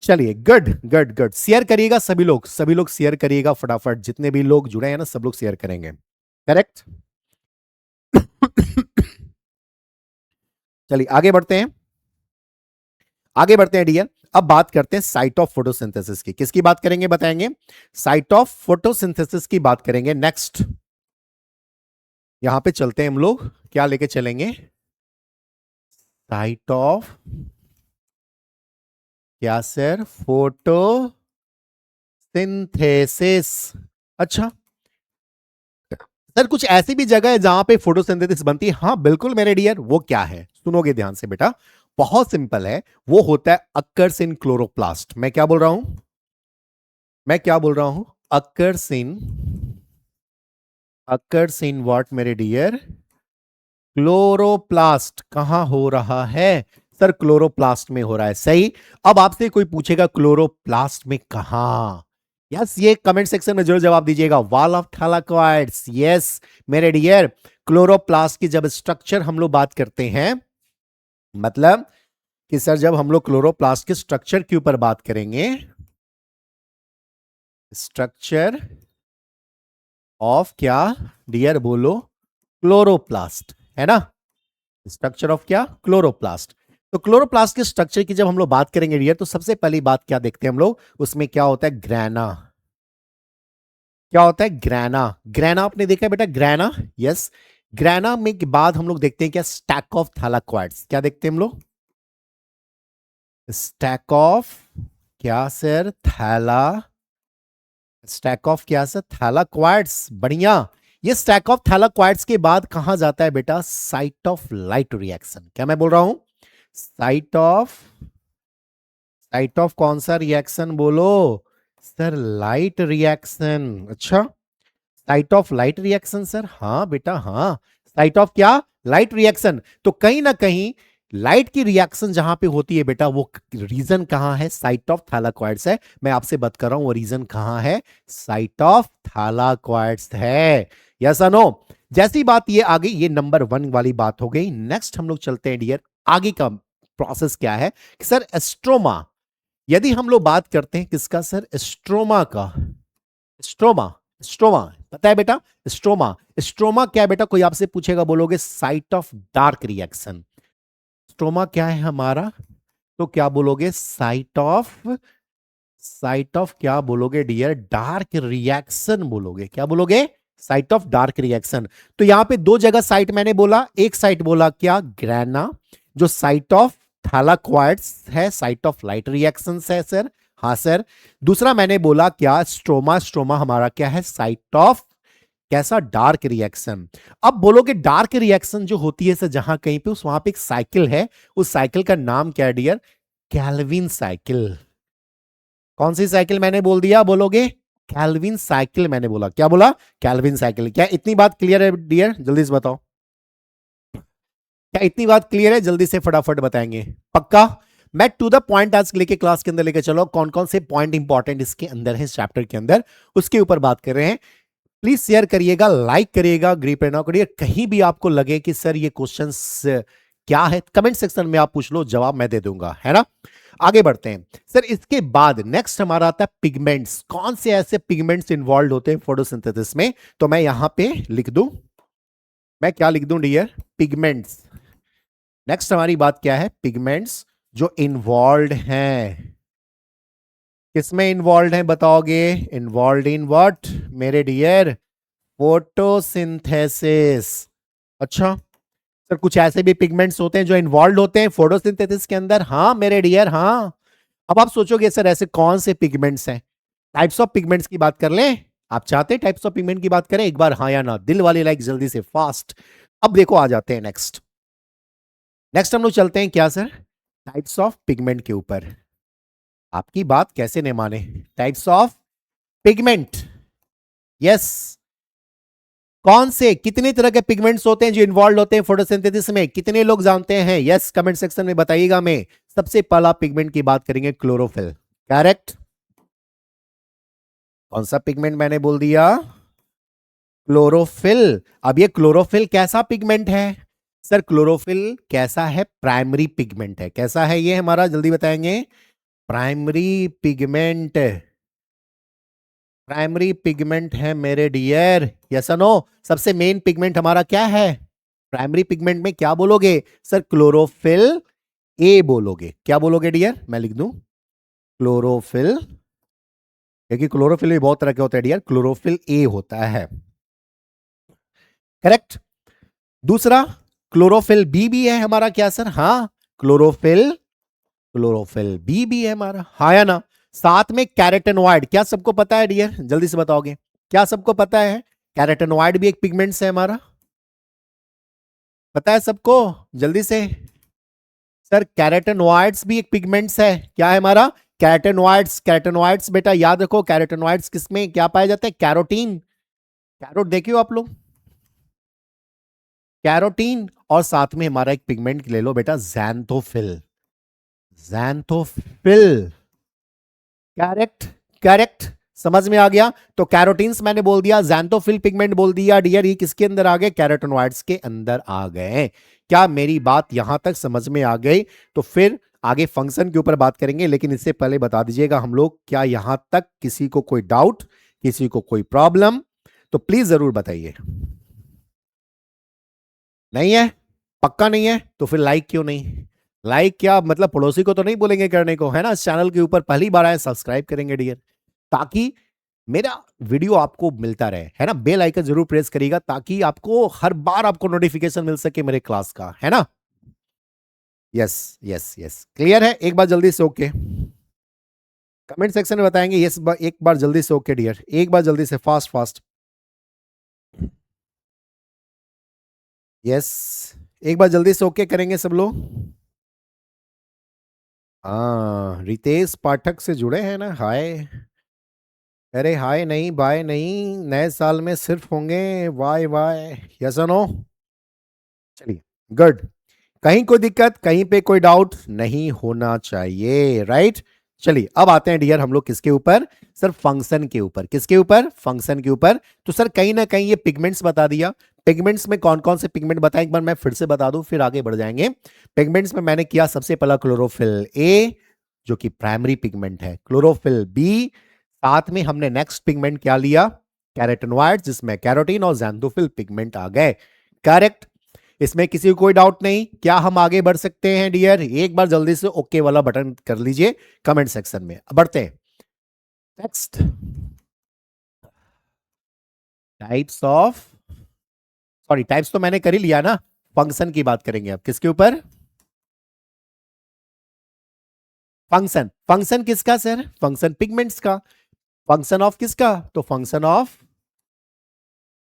Speaker 1: चलिए गुड गुड गुड, शेयर करिएगा सभी लोग शेयर करिएगा फटाफट, जितने भी लोग जुड़े हैं ना सब लोग शेयर करेंगे, करेक्ट। चलिए आगे बढ़ते हैं, आगे बढ़ते हैं डियर। अब बात करते हैं साइट ऑफ फोटोसिंथेसिस की, किसकी बात करेंगे बताएंगे, साइट ऑफ फोटोसिंथेसिस की बात करेंगे। नेक्स्ट यहां पे चलते हैं हम लोग, क्या लेके चलेंगे, साइट ऑफ क्या सर, फोटोसिंथेसिस। अच्छा सर कुछ ऐसी भी जगह है जहां पे फोटोसिंथेसिस बनती है, हाँ बिल्कुल मेरे डियर, वो क्या है सुनोगे ध्यान से बेटा, बहुत सिंपल है, वो होता है अक्कर्स इन क्लोरोप्लास्ट। मैं क्या बोल रहा हूं, मैं क्या बोल रहा हूं, occurs in, occurs in what मेरे डियर, क्लोरोप्लास्ट कहां हो रहा है? सर क्लोरोप्लास्ट में हो रहा है, सही। अब आपसे कोई पूछेगा क्लोरोप्लास्ट में कहां? यस, ये कमेंट सेक्शन में जरूर जवाब दीजिएगा। वॉल ऑफ थैलाकोइड्स, यस मेरे डियर। क्लोरोप्लास्ट की जब स्ट्रक्चर हम लोग बात करते हैं, मतलब कि सर जब हम लोग क्लोरोप्लास्ट के स्ट्रक्चर के ऊपर बात करेंगे, स्ट्रक्चर ऑफ क्या डियर बोलो? क्लोरोप्लास्ट, है ना? स्ट्रक्चर ऑफ क्या? क्लोरोप्लास्ट। तो क्लोरोप्लास्ट के स्ट्रक्चर की जब हम लोग बात करेंगे डियर, तो सबसे पहली बात क्या देखते हैं हम लोग, उसमें क्या होता है? ग्रैना। क्या होता है? ग्रैना। ग्रैना आपने देखा है बेटा? Grana, yes. ग्रैना में के बाद हम लोग देखते हैं क्या? Stack of thylakoids. क्या देखते हैं हम लोग? स्टैक ऑफ क्या सर? थैला। स्टैक ऑफ क्या सर? थैलाक्वाइड्स। बढ़िया। ये स्टैक ऑफ थैलाक्वाइड्स के बाद कहां जाता है बेटा? Site of light reaction. क्या मैं बोल रहा हूं? साइट ऑफ कौन सा रिएक्शन बोलो? Sir light reaction. अच्छा, site of light reaction sir. हाँ बेटा, हाँ। साइट ऑफ क्या? Light reaction. तो कहीं ना कहीं लाइट की रिएक्शन जहां पे होती है बेटा, वो रीजन कहां है? साइट ऑफ थैलाक्वाइड्स है। मैं आपसे बात कर रहा हूं, वो रीजन कहां है? साइट ऑफ थैलाक्वाइड्स है। यस और नो? जैसी बात ये आ गई, ये नंबर 1 वाली बात हो गई। नेक्स्ट हम लोग चलते हैं डियर, आगे का प्रोसेस क्या है कि सर एस्ट्रोमा। यदि हम लोग बात करते हैं किसका सर? एस्ट्रोमा का। स्ट्रोमा। स्ट्रोमा पता है बेटा? स्ट्रोमा। स्ट्रोमा क्या है बेटा? कोई आपसे पूछेगा, बोलोगे site of dark reaction. Stroma क्या है हमारा? तो क्या बोलोगे? साइट ऑफ क्या बोलोगे डियर? डार्क रिएक्शन बोलोगे। क्या बोलोगे? Site of dark reaction. तो यहां पे दो जगह साइट मैंने बोला। एक साइट बोला क्या? ग्रैना, जो साइट ऑफ थैलाक्वाइड्स है, साइट ऑफ लाइट रिएक्शन है सर। हाँ सर। दूसरा मैंने बोला क्या? स्ट्रोमा। स्ट्रोमा हमारा क्या है? साइट ऑफ कैसा? Dark reaction. अब बोलोगे डार्क रिएक्शन जो होती है सर जहां कहीं पे, उस वहां पे एक साइकिल है, उस साइकिल का नाम क्या है डियर? Calvin cycle. कौन सी साइकिल मैंने बोल दिया? बोलोगे कैल्विन साइकिल। मैंने बोला, क्या बोला? Calvin cycle. क्या इतनी बात क्लियर है डियर? जल्दी से बताओ। क्या इतनी बात क्लियर है? जल्दी से फटाफट बताएंगे। पक्का? मैं टू द पॉइंट आज लेके क्लास के अंदर लेके चलो, कौन कौन से पॉइंट इंपॉर्टेंट इसके अंदर है, चैप्टर के अंदर, उसके ऊपर बात कर रहे हैं। प्लीज शेयर करिएगा, लाइक करिएगा, ग्रीप एंड करिए। कहीं भी आपको लगे कि सर ये क्वेश्चंस क्या है, कमेंट सेक्शन में आप पूछ लो, जवाब मैं दे दूंगा, है ना? आगे बढ़ते हैं सर। इसके बाद नेक्स्ट हमारा आता है पिगमेंट्स। कौन से ऐसे पिगमेंट्स इन्वॉल्व होते हैं फोटोसिंथेसिस में? तो मैं यहां पे लिख दूं, मैं क्या लिख दूं डियर? पिगमेंट्स। नेक्स्ट हमारी बात क्या है? पिगमेंट्स जो इन्वॉल्व हैं। किसमें इन्वॉल्व हैं बताओगे? इन्वॉल्व इन व्हाट मेरे डियर? फोटोसिंथेसिस। अच्छा सर, कुछ ऐसे भी पिगमेंट्स होते हैं जो इन्वॉल्व होते हैं फोटोसिंथेसिस के अंदर? हाँ मेरे डियर, हाँ। अब आप सोचोगे सर ऐसे कौन से पिगमेंट्स हैं? टाइप्स ऑफ पिगमेंट्स की बात कर लें? आप चाहते हैं टाइप्स ऑफ पिगमेंट की बात करें? एक बार हाँ या ना, दिल वाली लाइक जल्दी से, फास्ट। अब देखो आ जाते हैं नेक्स्ट। नेक्स्ट हम लोग चलते हैं क्या सर? टाइप्स ऑफ पिगमेंट के ऊपर। आपकी बात कैसे नहीं माने? Types of pigment, yes. कौन से, कितने तरह के पिगमेंट्स होते हैं जो इन्वॉल्व होते हैं फोटोसिंथेसिस में? कितने लोग जानते हैं? यस कमेंट सेक्शन में बताइएगा। मैं सबसे पहला पिगमेंट की बात करेंगे, क्लोरोफिल। करेक्ट। कौन सा पिगमेंट मैंने बोल दिया? क्लोरोफिल। अब ये क्लोरोफिल कैसा पिगमेंट है? सर क्लोरोफिल कैसा है? प्राइमरी पिगमेंट है। कैसा है ये हमारा? जल्दी बताएंगे। Primary pigment. प्राइमरी पिगमेंट है मेरे डियर, यस नो? सबसे मेन पिगमेंट हमारा क्या है? प्राइमरी पिगमेंट में क्या बोलोगे सर? क्लोरोफिल ए बोलोगे। क्या बोलोगे डियर? मैं लिख दूं क्लोरोफिल, क्योंकि क्लोरोफिल भी बहुत तरह के होते हैं डियर। क्लोरोफिल ए होता है, करेक्ट। दूसरा क्लोरोफिल बी भी है हमारा, क्या सर? हाँ, क्लोरोफिल क्लोरोफिल बी भी है हमारा, हाँ या ना? साथ में कैरोटेनॉइड। क्या सबको पता है डियर? जल्दी से बताओगे। क्या सबको पता है कैरोटेनॉइड भी एक पिगमेंट्स है हमारा? पता है सबको? जल्दी से। सर कैरोटेनॉइड्स भी एक पिगमेंट्स है। क्या है हमारा? कैरोटेनॉइड्स। कैरोटेनॉइड्स बेटा याद रखो, कैरोटेनॉइड्स किसमें क्या पाए जाते हैं? कैरोटीन। कैरोट देखियो आप लोग। कैरोटीन और साथ में हमारा एक पिगमेंट ले लो बेटा, ज़ैंथोफिल। ज़ैंथोफिल, करेक्ट, करेक्ट, समझ में आ गया। तो कैरोटीन्स मैंने बोल दिया, ज़ैंथोफिल पिगमेंट बोल दिया डियर, ये किसके अंदर आ गए? कैरोटेनॉइड्स के अंदर आ गए। क्या मेरी बात यहां तक समझ में आ गई? तो फिर आगे फंक्शन के ऊपर बात करेंगे, लेकिन इससे पहले बता दीजिएगा हम लोग, क्या यहां तक किसी को कोई डाउट, किसी को कोई प्रॉब्लम, तो प्लीज जरूर बताइए। नहीं है? पक्का नहीं है? तो फिर लाइक क्यों नहीं? लाइक क्या मतलब, पड़ोसी को तो नहीं बोलेंगे करने को, है ना? इस चैनल के ऊपर पहली बार आए, सब्सक्राइब करेंगे डियर, ताकि मेरा वीडियो आपको मिलता रहे, है ना? बेल आइकन जरूर प्रेस करिएगा, ताकि आपको हर बार आपको नोटिफिकेशन मिल सके मेरे क्लास का, है ना? यस, यस, यस, क्लियर है? एक बार जल्दी से ओके कमेंट सेक्शन में बताएंगे। यस, एक बार जल्दी से ओके डियर, एक बार जल्दी से, फास्ट फास्ट। यस, एक बार जल्दी से ओके करेंगे सब लोग। हाँ, रितेश पाठक से जुड़े हैं ना? हाय। अरे हाय नहीं, बाय नहीं, नए साल में सिर्फ होंगे वाय वाय, यस और नो? चलिए, गुड। कहीं कोई दिक्कत, कहीं पे कोई डाउट नहीं होना चाहिए, राइट? चलिए अब आते हैं डियर हम लोग किसके ऊपर? सर फंक्शन के ऊपर। किसके ऊपर? फंक्शन के ऊपर। तो सर कहीं ना कहीं ये पिगमेंट्स बता दिया। पिगमेंट्स में कौन कौन से पिगमेंट बताएं, एक बार मैं फिर से बता दूं, फिर आगे बढ़ जाएंगे। पिगमेंट्स में मैंने किया सबसे पहला क्लोरोफिल ए, जो कि प्राइमरी पिगमेंट है। क्लोरोफिल बी, साथ में हमने नेक्स्ट पिगमेंट क्या लिया? कैरोटेनॉइड्स, जिसमें कैरोटीन और ज़ैंथोफिल पिगमेंट आ गए। करेक्ट? इसमें किसी को कोई डाउट नहीं? क्या हम आगे बढ़ सकते हैं डियर? एक बार जल्दी से ओके वाला बटन कर लीजिए कमेंट सेक्शन में। बढ़ते हैं next, types of, sorry types तो मैंने कर ही लिया ना, फंक्शन की बात करेंगे अब। किसके ऊपर? फंक्शन। फंक्शन किसका सर? फंक्शन पिगमेंट्स का। फंक्शन ऑफ किसका? तो फंक्शन ऑफ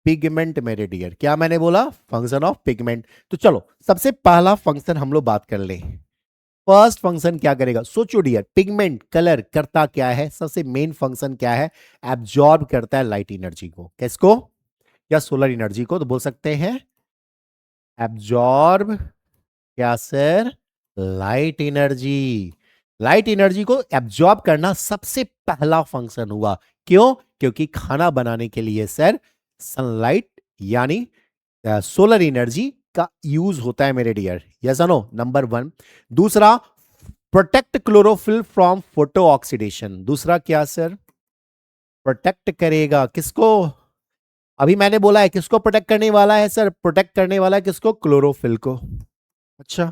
Speaker 1: पिगमेंट मेरे डियर। क्या मैंने बोला? Function of pigment. तो चलो सबसे पहला फंक्शन हम लोग बात कर ले। फर्स्ट फंक्शन क्या करेगा? सोचो डियर, पिगमेंट कलर करता क्या है? सबसे मेन फंक्शन क्या है? एब्जॉर्ब करता है लाइट एनर्जी को। किसको? या सोलर एनर्जी को, तो बोल सकते हैं एब्जॉर्ब, क्या sir? Light energy. Light energy को एब्जॉर्ब करना सबसे पहला फंक्शन हुआ। क्यों? क्योंकि खाना बनाने के लिए सर सनलाइट यानी सोलर एनर्जी का यूज होता है मेरे dear. Yes no, number one. दूसरा, protect chlorophyll from photo oxidation. दूसरा क्या सर? प्रोटेक्ट करेगा किसको? अभी मैंने बोला है किसको प्रोटेक्ट करने वाला है सर? प्रोटेक्ट करने वाला है किसको? क्लोरोफिल को। अच्छा,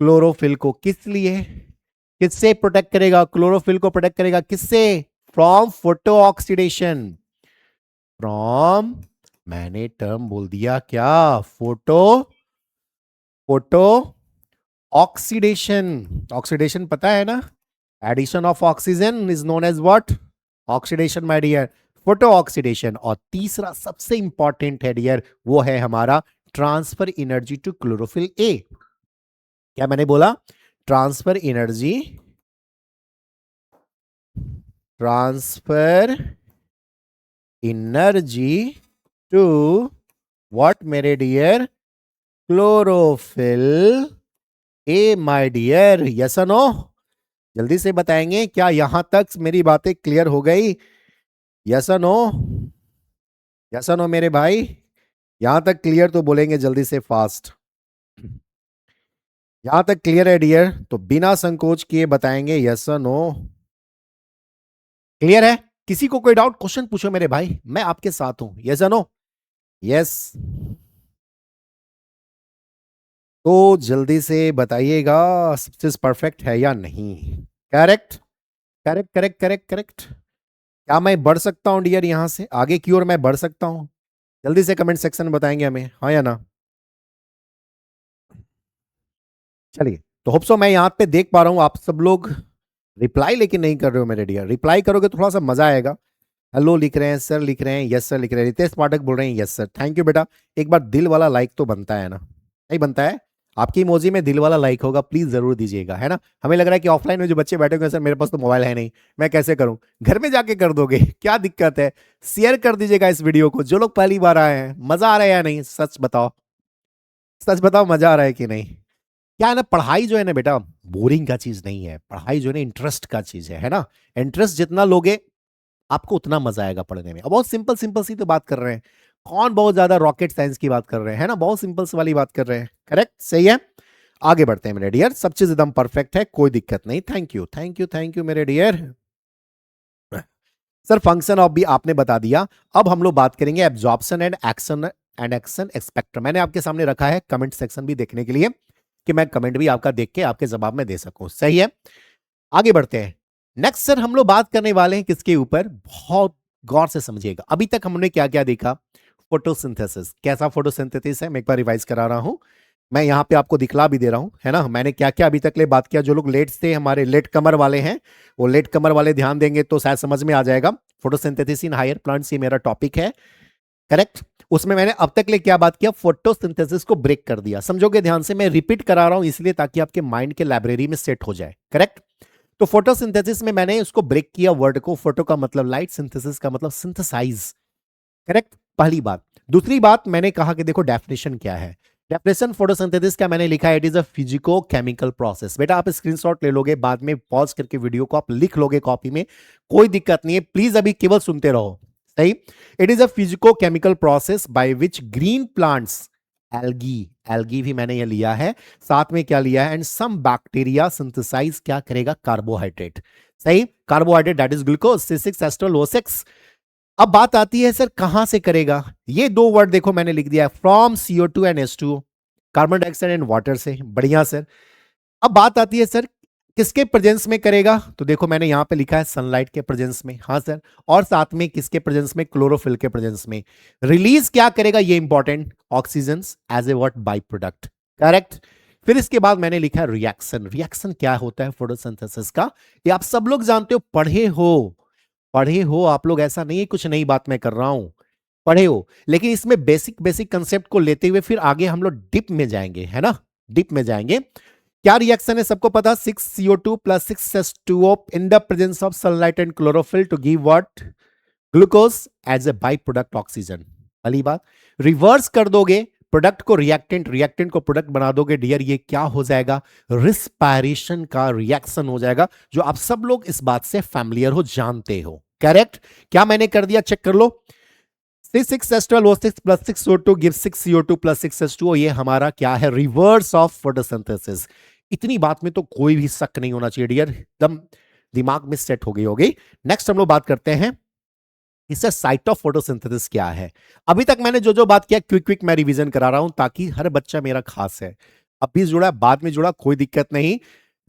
Speaker 1: क्लोरोफिल को किस लिए, किससे प्रोटेक्ट करेगा? क्लोरोफिल को प्रोटेक्ट करेगा किससे? From photo oxidation. फ्रॉम, मैंने टर्म बोल दिया क्या? Photo, photo oxidation. ऑक्सीडेशन पता है ना? Addition of oxygen is known as what? Oxidation my dear, photo oxidation. और तीसरा सबसे इंपॉर्टेंट है डियर, वो है हमारा transfer energy to chlorophyll A. क्या मैंने बोला? Transfer energy, transfer energy to what मेरे dear? Chlorophyll A my dear. Yes और नो? जल्दी से बताएंगे, क्या यहां तक मेरी बातें क्लियर हो गई? यस और नो? यस और नो मेरे भाई? यहां तक क्लियर तो बोलेंगे जल्दी से, फास्ट। यहां तक क्लियर है डियर? तो बिना संकोच किए बताएंगे यस और नो। क्लियर है? किसी को कोई डाउट, क्वेश्चन पूछो मेरे भाई, मैं आपके साथ हूं। यस और नो? यस, तो जल्दी से बताइएगा सक्सेस परफेक्ट है या नहीं। Correct, correct, correct, correct, correct. क्या मैं बढ़ सकता हूं डियर? यहां से आगे की ओर मैं बढ़ सकता हूं? जल्दी से कमेंट सेक्शन में बताएंगे हमें, हाँ या ना? चलिए, तो होप सो मैं यहाँ पे देख पा रहा हूँ आप सब लोग रिप्लाई लेकिन नहीं कर रहे हो मेरे डियर। रिप्लाई करोगे तो थोड़ा सा मजा आएगा। हेलो लिख रहे हैं, सर लिख रहे हैं, यस सर लिख रहे हैं, रितेश पाठक बोल रहे हैं यस सर, थैंक यू बेटा। एक बार दिल वाला लाइक तो बनता है ना? नहीं बनता है? आपकी इमोजी में दिल वाला लाइक होगा, प्लीज जरूर दीजिएगा, है ना। हमें लग रहा है कि ऑफलाइन में जो बच्चे बैठे हुए सर मेरे पास तो मोबाइल है नहीं, मैं कैसे करूं, घर में जाके कर दोगे, क्या दिक्कत है। शेयर कर दीजिएगा इस वीडियो को, जो लोग पहली बार आए हैं। मजा आ रहा है या नहीं, सच बताओ, सच बताओ, मजा आ रहा है कि नहीं। क्या है ना, पढ़ाई जो है ना बेटा, बोरिंग का चीज नहीं है। पढ़ाई जो है ना इंटरेस्ट का चीज है ना। इंटरेस्ट जितना लोगे आपको उतना मजा आएगा पढ़ने में। अब बहुत सिंपल सिंपल सी तो बात कर रहे हैं, कौन बहुत ज्यादा रॉकेट साइंस की बात कर रहे हैं, है ना, बहुत सिंपल सी वाली बात कर रहे हैं। करेक्ट, सही है। आगे बढ़ते हैं मेरे डियर, सब चीज एकदम परफेक्ट है, कोई दिक्कत नहीं। Thank you, thank you, thank you मेरे डियर। सर फंक्शन ऑफ भी आपने बता दिया। अब हम लोग बात करेंगे एब्जॉर्प्शन एंड एक्शन एक्सपेक्टर। मैंने आपके सामने रखा है कमेंट सेक्शन भी देखने के लिए, कि मैं कमेंट भी आपका देख के आपके जवाब में दे सकूं, सही है। आगे बढ़ते हैं। नेक्स्ट सर हम लोग बात करने वाले हैं किसके ऊपर, बहुत गौर से समझिएगा। अभी तक हमने क्या क्या देखा, फोटोसिंथेसिस। कैसा फोटोसिंथेसिस है, मैं एक बार रिवाइज करा रहा हूं, मैं यहां पे आपको दिखला भी दे रहा हूं, है ना। मैंने क्या क्या अभी तक ले बात किया। जो लोग लेट थे, हमारे लेट कमर वाले हैं, वो लेट कमर वाले ध्यान देंगे तो शायद समझ में आ जाएगा। फोटोसिंथेसिस इन हायर प्लांट्स, ये मेरा टॉपिक है, करेक्ट। उसमें मैंने अब तक ले क्या बात किया, फोटोसिंथेसिस को ब्रेक कर दिया। समझोगे ध्यान से, मैं रिपीट करा रहा हूं इसलिए ताकि आपके माइंड के लाइब्रेरी में सेट हो जाए, करेक्ट। तो फोटोसिंथेसिस में मैंने उसको ब्रेक किया वर्ड को। फोटो का मतलब लाइट, सिंथेसिस का मतलब सिंथेसाइज, करेक्ट, पहली बात। दूसरी बात मैंने कहा कि देखो डेफिनेशन क्या है। डेफिनेशन फोटोसिंथेसिस का मैंने लिखा है, it is a physico chemical process. बेटा आप स्क्रीनशॉट ले लोगे, बाद में पॉज करके वीडियो को आप लिख लोगे कॉपी में, कोई दिक्कत नहीं है, प्लीज अभी केवल सुनते रहो, सही। It is a physico chemical process by which green plants, algae, algae भी मैंने ये लिया है, साथ में क्या लिया है, एंड सम बैक्टीरिया सिंथेसाइज क्या करेगा, कार्बोहाइड्रेट, सही। Carbohydrate that is glucose, C6H12O6। अब बात आती है सर कहां से करेगा। ये दो वर्ड देखो मैंने लिख दिया है, from CO2 and H2O, carbon dioxide and water से, बढ़िया सर। अब बात आती है सर किसके प्रेजेंस में करेगा, तो देखो मैंने यहां पे लिखा है सनलाइट के प्रेजेंस में, हाँ सर। और साथ में किसके प्रेजेंस में, क्लोरोफिल के प्रेजेंस में। रिलीज क्या करेगा, ये important, oxygen as a what, by product, correct. फिर इसके बाद मैंने लिखा है रिएक्शन। रिएक्शन क्या होता है फोटोसिंथेसिस का, ये आप सब लोग जानते हो, पढ़े हो, पढ़े हो आप लोग, ऐसा नहीं है कुछ नई बात मैं कर रहा हूं, पढ़े हो। लेकिन इसमें बेसिक बेसिक कंसेप्ट को लेते हुए फिर आगे हम लोग डिप में जाएंगे, है ना, डिप में जाएंगे। क्या रिएक्शन है सबको पता, 6CO2 plus 6H2O in the presence of sunlight and chlorophyll to give what, glucose as a by product oxygen. पहली बात, रिवर्स कर दोगे प्रोडक्ट को रिएक्टेंट, रिएक्टेंट को प्रोडक्ट बना दोगे डियर, ये क्या हो जाएगा, रिस्पायरेशन का रिएक्शन हो जाएगा, जो आप सब लोग इस बात से फैमिलियर हो, जानते हो, करेक्ट। क्या मैंने कर दिया, चेक कर लो। C6H12O6 plus 6O2 give 6CO2 plus 6H2O, ये हमारा क्या है, रिवर्स ऑफ फोटोसिंथेसिस। इतनी बात में तो कोई भी शक नहीं होना चाहिए डियर, एकदम दिमाग में सेट हो गई होगी। नेक्स्ट हम लोग बात करते हैं इससे साइट ऑफ फोटोसिंथेसिस क्या है। अभी तक मैंने जो जो बात किया क्विक क्विक मैं रिवीजन करा रहा हूं, ताकि हर बच्चा मेरा खास है, अब भी जुड़ा बाद में जुड़ा कोई दिक्कत नहीं।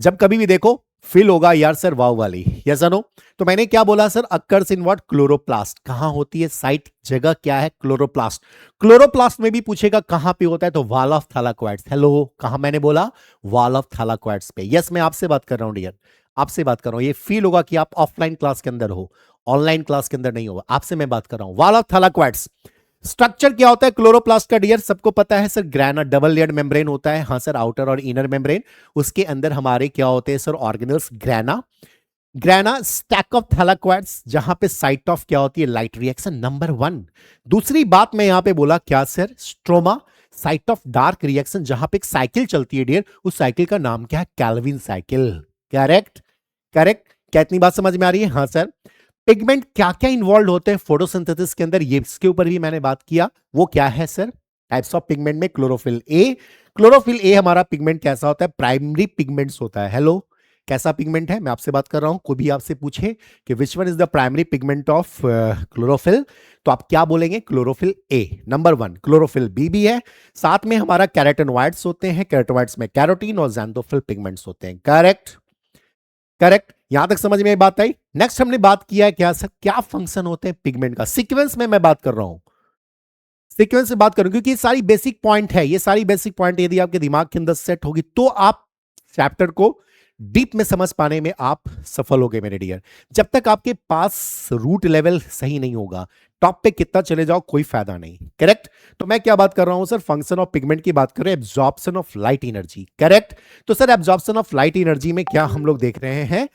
Speaker 1: जब कभी भी देखो फील होगा यार सर वाव वाली, यस नो। तो मैंने क्या बोला sir, occurs in what, chloroplast. कहां होती है साइट, जगह क्या है, क्लोरोप्लास्ट। क्लोरोप्लास्ट में भी पूछेगा कहां पे होता है, तो वॉल ऑफ थैलाकोइड्स। हेलो, कहां मैंने बोला, वॉल ऑफ थैलाकोइड्स पे। यस मैं आपसे बात कर रहा हूं डियर, आपसे बात कर रहा हूं। ये फील होगा कि आप ऑफलाइन क्लास के अंदर हो, ऑनलाइन क्लास के अंदर नहीं होगा, आपसे मैं बात कर रहा हूं। वॉल ऑफ थैलाकोइड्स, स्ट्रक्चर क्या होता है क्लोरोप्लास्ट का डियर, सबको पता है sir, grana, double layered membrane होता है, हाँ सर, आउटर और इनर मेम्ब्रेन। उसके अंदर हमारे क्या होते हैं sir, organelles, grana, grana stack of thylakoids, जहां पे साइट ऑफ क्या होती है, लाइट रिएक्शन, नंबर 1। दूसरी बात मैं यहां पे बोला क्या sir, stroma, site of dark reaction, जहां पे एक साइकिल चलती है डियर, उस साइकिल का नाम क्या है, कैल्विन साइकिल, करेक्ट, करेक्ट। क्या इतनी बात समझ में आ रही है, हाँ सर। पिगमेंट क्या क्या इन्वॉल्व होते हैं फोटोसिंथेसिस के अंदर, ये इसके ऊपर भी मैंने बात किया, वो क्या है सर, टाइप्स ऑफ पिगमेंट में क्लोरोफिल ए। क्लोरोफिल ए हमारा पिगमेंट कैसा होता है, प्राइमरी पिगमेंट्स होता है। हेलो, कैसा पिगमेंट है, मैं आपसे बात कर रहा हूं। कोई भी आपसे पूछे कि which one is the primary pigment of chlorophyll, तो आप क्या बोलेंगे, chlorophyll A, number 1। Chlorophyll B भी है, साथ में हमारा कैरोटेनॉइड्स होते हैं, कैरोटेनॉइड्स में कैरोटीन और ज़ैंथोफिल पिगमेंट्स होते हैं, करेक्ट, करेक्ट। यहां तक समझ में बात आई। नेक्स्ट हमने बात किया है क्या सर, क्या फंक्शन होते हैं पिगमेंट का, सीक्वेंस में मैं बात कर रहा हूं, सीक्वेंस से बात करूं, क्योंकि ये सारी बेसिक पॉइंट है, ये सारी बेसिक पॉइंट यदि आपके दिमाग के अंदर सेट होगी तो आप चैप्टर को डीप में समझ पाने में आप सफल होगे मेरे डियर। जब तक आपके पास रूट लेवल सही नहीं होगा, टॉप पे कितना चले जाओ कोई फायदा नहीं। करेक्ट। तो मैं क्या बात कर रहा हूं सर, फंक्शन ऑफ पिगमेंट की बात कर रहे हैं, absorption of light energy. Correct. तो sir absorption of light energy में क्या हम लोग देख रहे हैं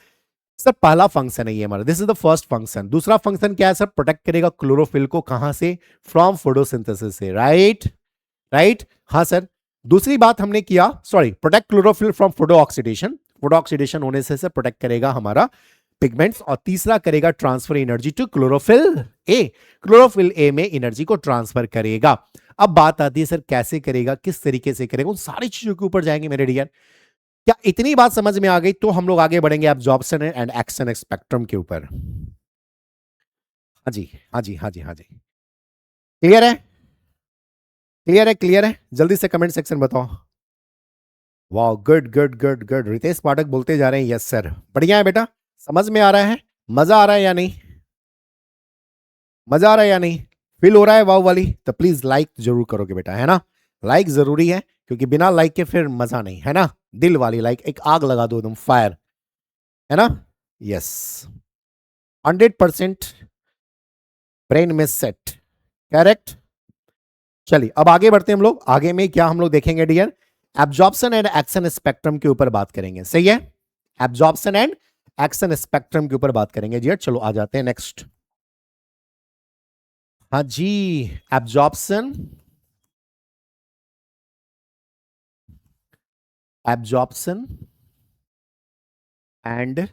Speaker 1: सर, पहला फंक्शन है ये हमारा, this is the first function. दूसरा फंक्शन क्या है सर, प्रोटेक्ट करेगा क्लोरोफिल को, कहां से, फ्रॉम फोटोसिंथेसिस से। राइट राइट, हाँ सर। दूसरी बात हमने किया, sorry, protect chlorophyll from photo oxidation, photo oxidation होने से सर प्रोटेक्ट करेगा हमारा पिगमेंट्स। और तीसरा करेगा transfer energy to chlorophyll A, chlorophyll A में एनर्जी को ट्रांसफर करेगा। अब बात आती है सर कैसे करेगा, किस तरीके से करेगा, उन सारी चीजों के ऊपर जाएंगे मेरे डियर। क्या इतनी बात समझ में आ गई? तो हम लोग आगे बढ़ेंगे एब्जॉर्प्शन एंड एक्शन स्पेक्ट्रम के ऊपर। हाँ जी, हाँ जी, हाँ जी, हाँ जी। क्लियर है? क्लियर है? क्लियर है? जल्दी से कमेंट सेक्शन बताओ। वाह, good good good good. Ritesh Pathak बोलते जा रहे हैं यस सर, बढ़िया है बेटा। समझ में आ रहा है? मजा आ रहा है या नहीं? मजा आ रहा है या नहीं? फील हो रहा है वाव वाली? तो प्लीज लाइक जरूर करोगे बेटा, है ना? लाइक जरूरी है, क्योंकि बिना लाइक के फिर मजा नहीं, है ना? दिल वाली लाइक, एक आग लगा दो एकदम, फायर, है ना? यस, 100% ब्रेन में सेट। करेक्ट। चलिए अब आगे बढ़ते हैं हम लोग। आगे में क्या हम लोग देखेंगे dear, absorption and action spectrum के ऊपर बात करेंगे। सही है, एब्जॉर्प्शन एंड एक्शन स्पेक्ट्रम के ऊपर बात करेंगे डियर। चलो आ जाते हैं नेक्स्ट। हाँ जी, एब्जॉर्प्शन, एब्जॉर्प्शन एंड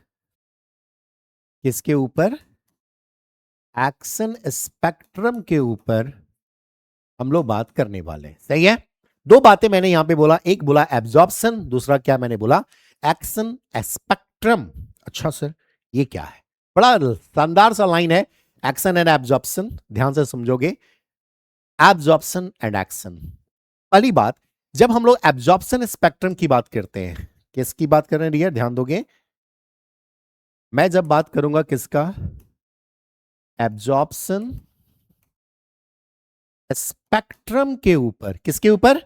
Speaker 1: किसके ऊपर, एक्शन स्पेक्ट्रम के ऊपर हम लोग बात करने वाले हैं। सही है। दो बातें मैंने यहां पे बोला, एक बोला एब्जॉर्प्शन, दूसरा क्या मैंने बोला, एक्शन स्पेक्ट्रम। अच्छा सर ये क्या है? बड़ा शानदार सा लाइन है, एक्शन एंड एब्जॉर्प्शन, ध्यान से समझोगे। एब्जॉर्प्शन एंड एक्शन, पहली बात, जब हम लोग एब्जॉर्प्शन स्पेक्ट्रम की बात करते हैं, किसकी बात कर रहे हैं डियर, ध्यान दोगे। मैं जब बात करूंगा किसका, एब्जॉर्प्शन स्पेक्ट्रम के ऊपर, किसके ऊपर,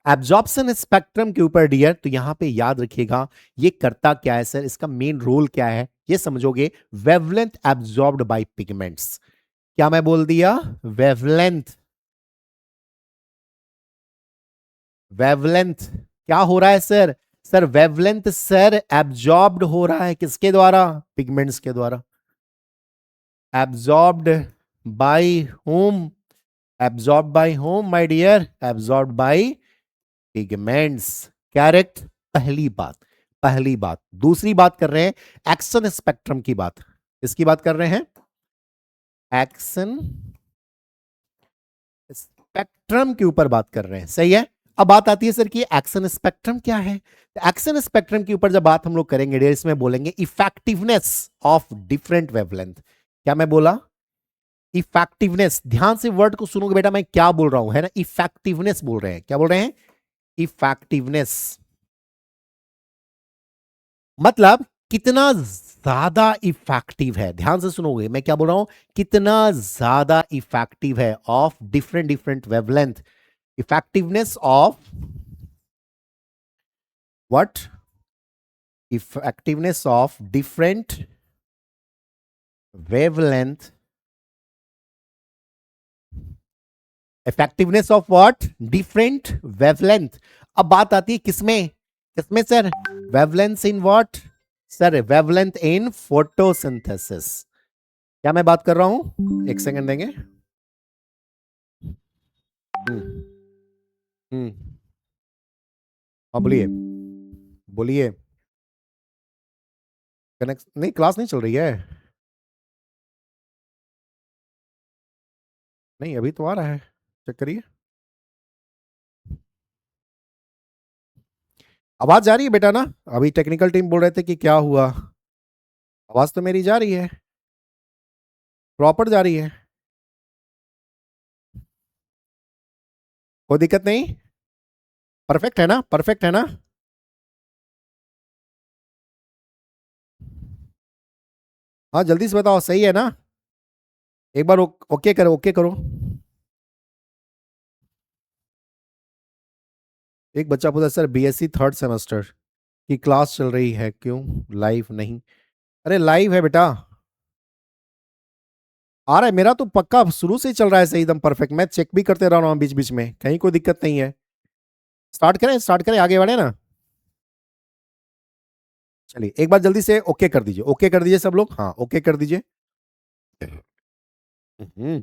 Speaker 1: एब्जॉर्प्शन स्पेक्ट्रम के ऊपर डियर, तो यहां पे याद रखिएगा ये करता क्या है सर, इसका मेन रोल क्या है ये समझोगे। Wavelength absorbed bye pigments. क्या मैं बोल दिया, वेवलेंथ, वेवलेंथ क्या हो रहा है sir, sir wavelength sir absorbed हो रहा है किसके द्वारा, पिगमेंट्स के द्वारा। Absorbed by whom, absorb by whom my dear, absorb by pigments. Correct, पहली बात, पहली बात। दूसरी बात कर रहे हैं एक्शन स्पेक्ट्रम की बात, इसकी बात कर रहे हैं, एक्शन स्पेक्ट्रम के ऊपर बात कर रहे हैं। सही है। अब बात आती है सर कि एक्शन स्पेक्ट्रम क्या है। एक्शन स्पेक्ट्रम के ऊपर जब बात हम लोग करेंगे डियर, इसमें बोलेंगे इफेक्टिवनेस ऑफ डिफरेंट वेवलेंथ। क्या मैं बोला, इफेक्टिवनेस। ध्यान से वर्ड को सुनोगे बेटा, मैं क्या बोल रहा हूं, है ना, इफेक्टिवनेस बोल रहे हैं। क्या बोल रहे हैं, इफेक्टिवनेस, मतलब कितना ज्यादा इफेक्टिव है। ध्यान से सुनोगे मैं क्या बोल रहा हूं, कितना ज्यादा इफेक्टिव है of different different wavelength. Effectiveness of what, effectiveness of different wavelength, effectiveness of what, different wavelength. अब बात आती है किसमें, किसमें sir, wavelength in what sir, wavelength in photosynthesis. क्या मैं बात कर रहा हूं, एक सेकंड देंगे। हम्म हम्म, हाँ बोलिए, बोलिए। कनेक्ट नहीं, क्लास नहीं चल रही है। नहीं अभी तो आ रहा है, चेक करिए। आवाज जा रही है बेटा ना? अभी टेक्निकल टीम बोल रहे थे कि क्या हुआ, आवाज तो मेरी जा रही है, प्रॉपर जा रही है, कोई दिक्कत नहीं, परफेक्ट है ना, परफेक्ट है ना? हाँ जल्दी से बताओ, सही है ना? एक बार ओके करो, ओके करो। एक बच्चा पूछा सर बीएससी थर्ड सेमेस्टर, कि क्लास चल रही है, क्यों लाइव नहीं? अरे लाइव है बेटा, आ रहा है मेरा तो पक्का शुरू से ही चल रहा है सही एकदम परफेक्ट। मैं चेक भी करते रह रहा हूँ बीच बीच में, कहीं कोई दिक्कत नहीं है। स्टार्ट करें आगे बढ़े ना। चलिए एक बार जल्दी से ओके कर दीजिए, ओके कर दीजिए सब लोग, हाँ ओके कर दीजिए। हम्म,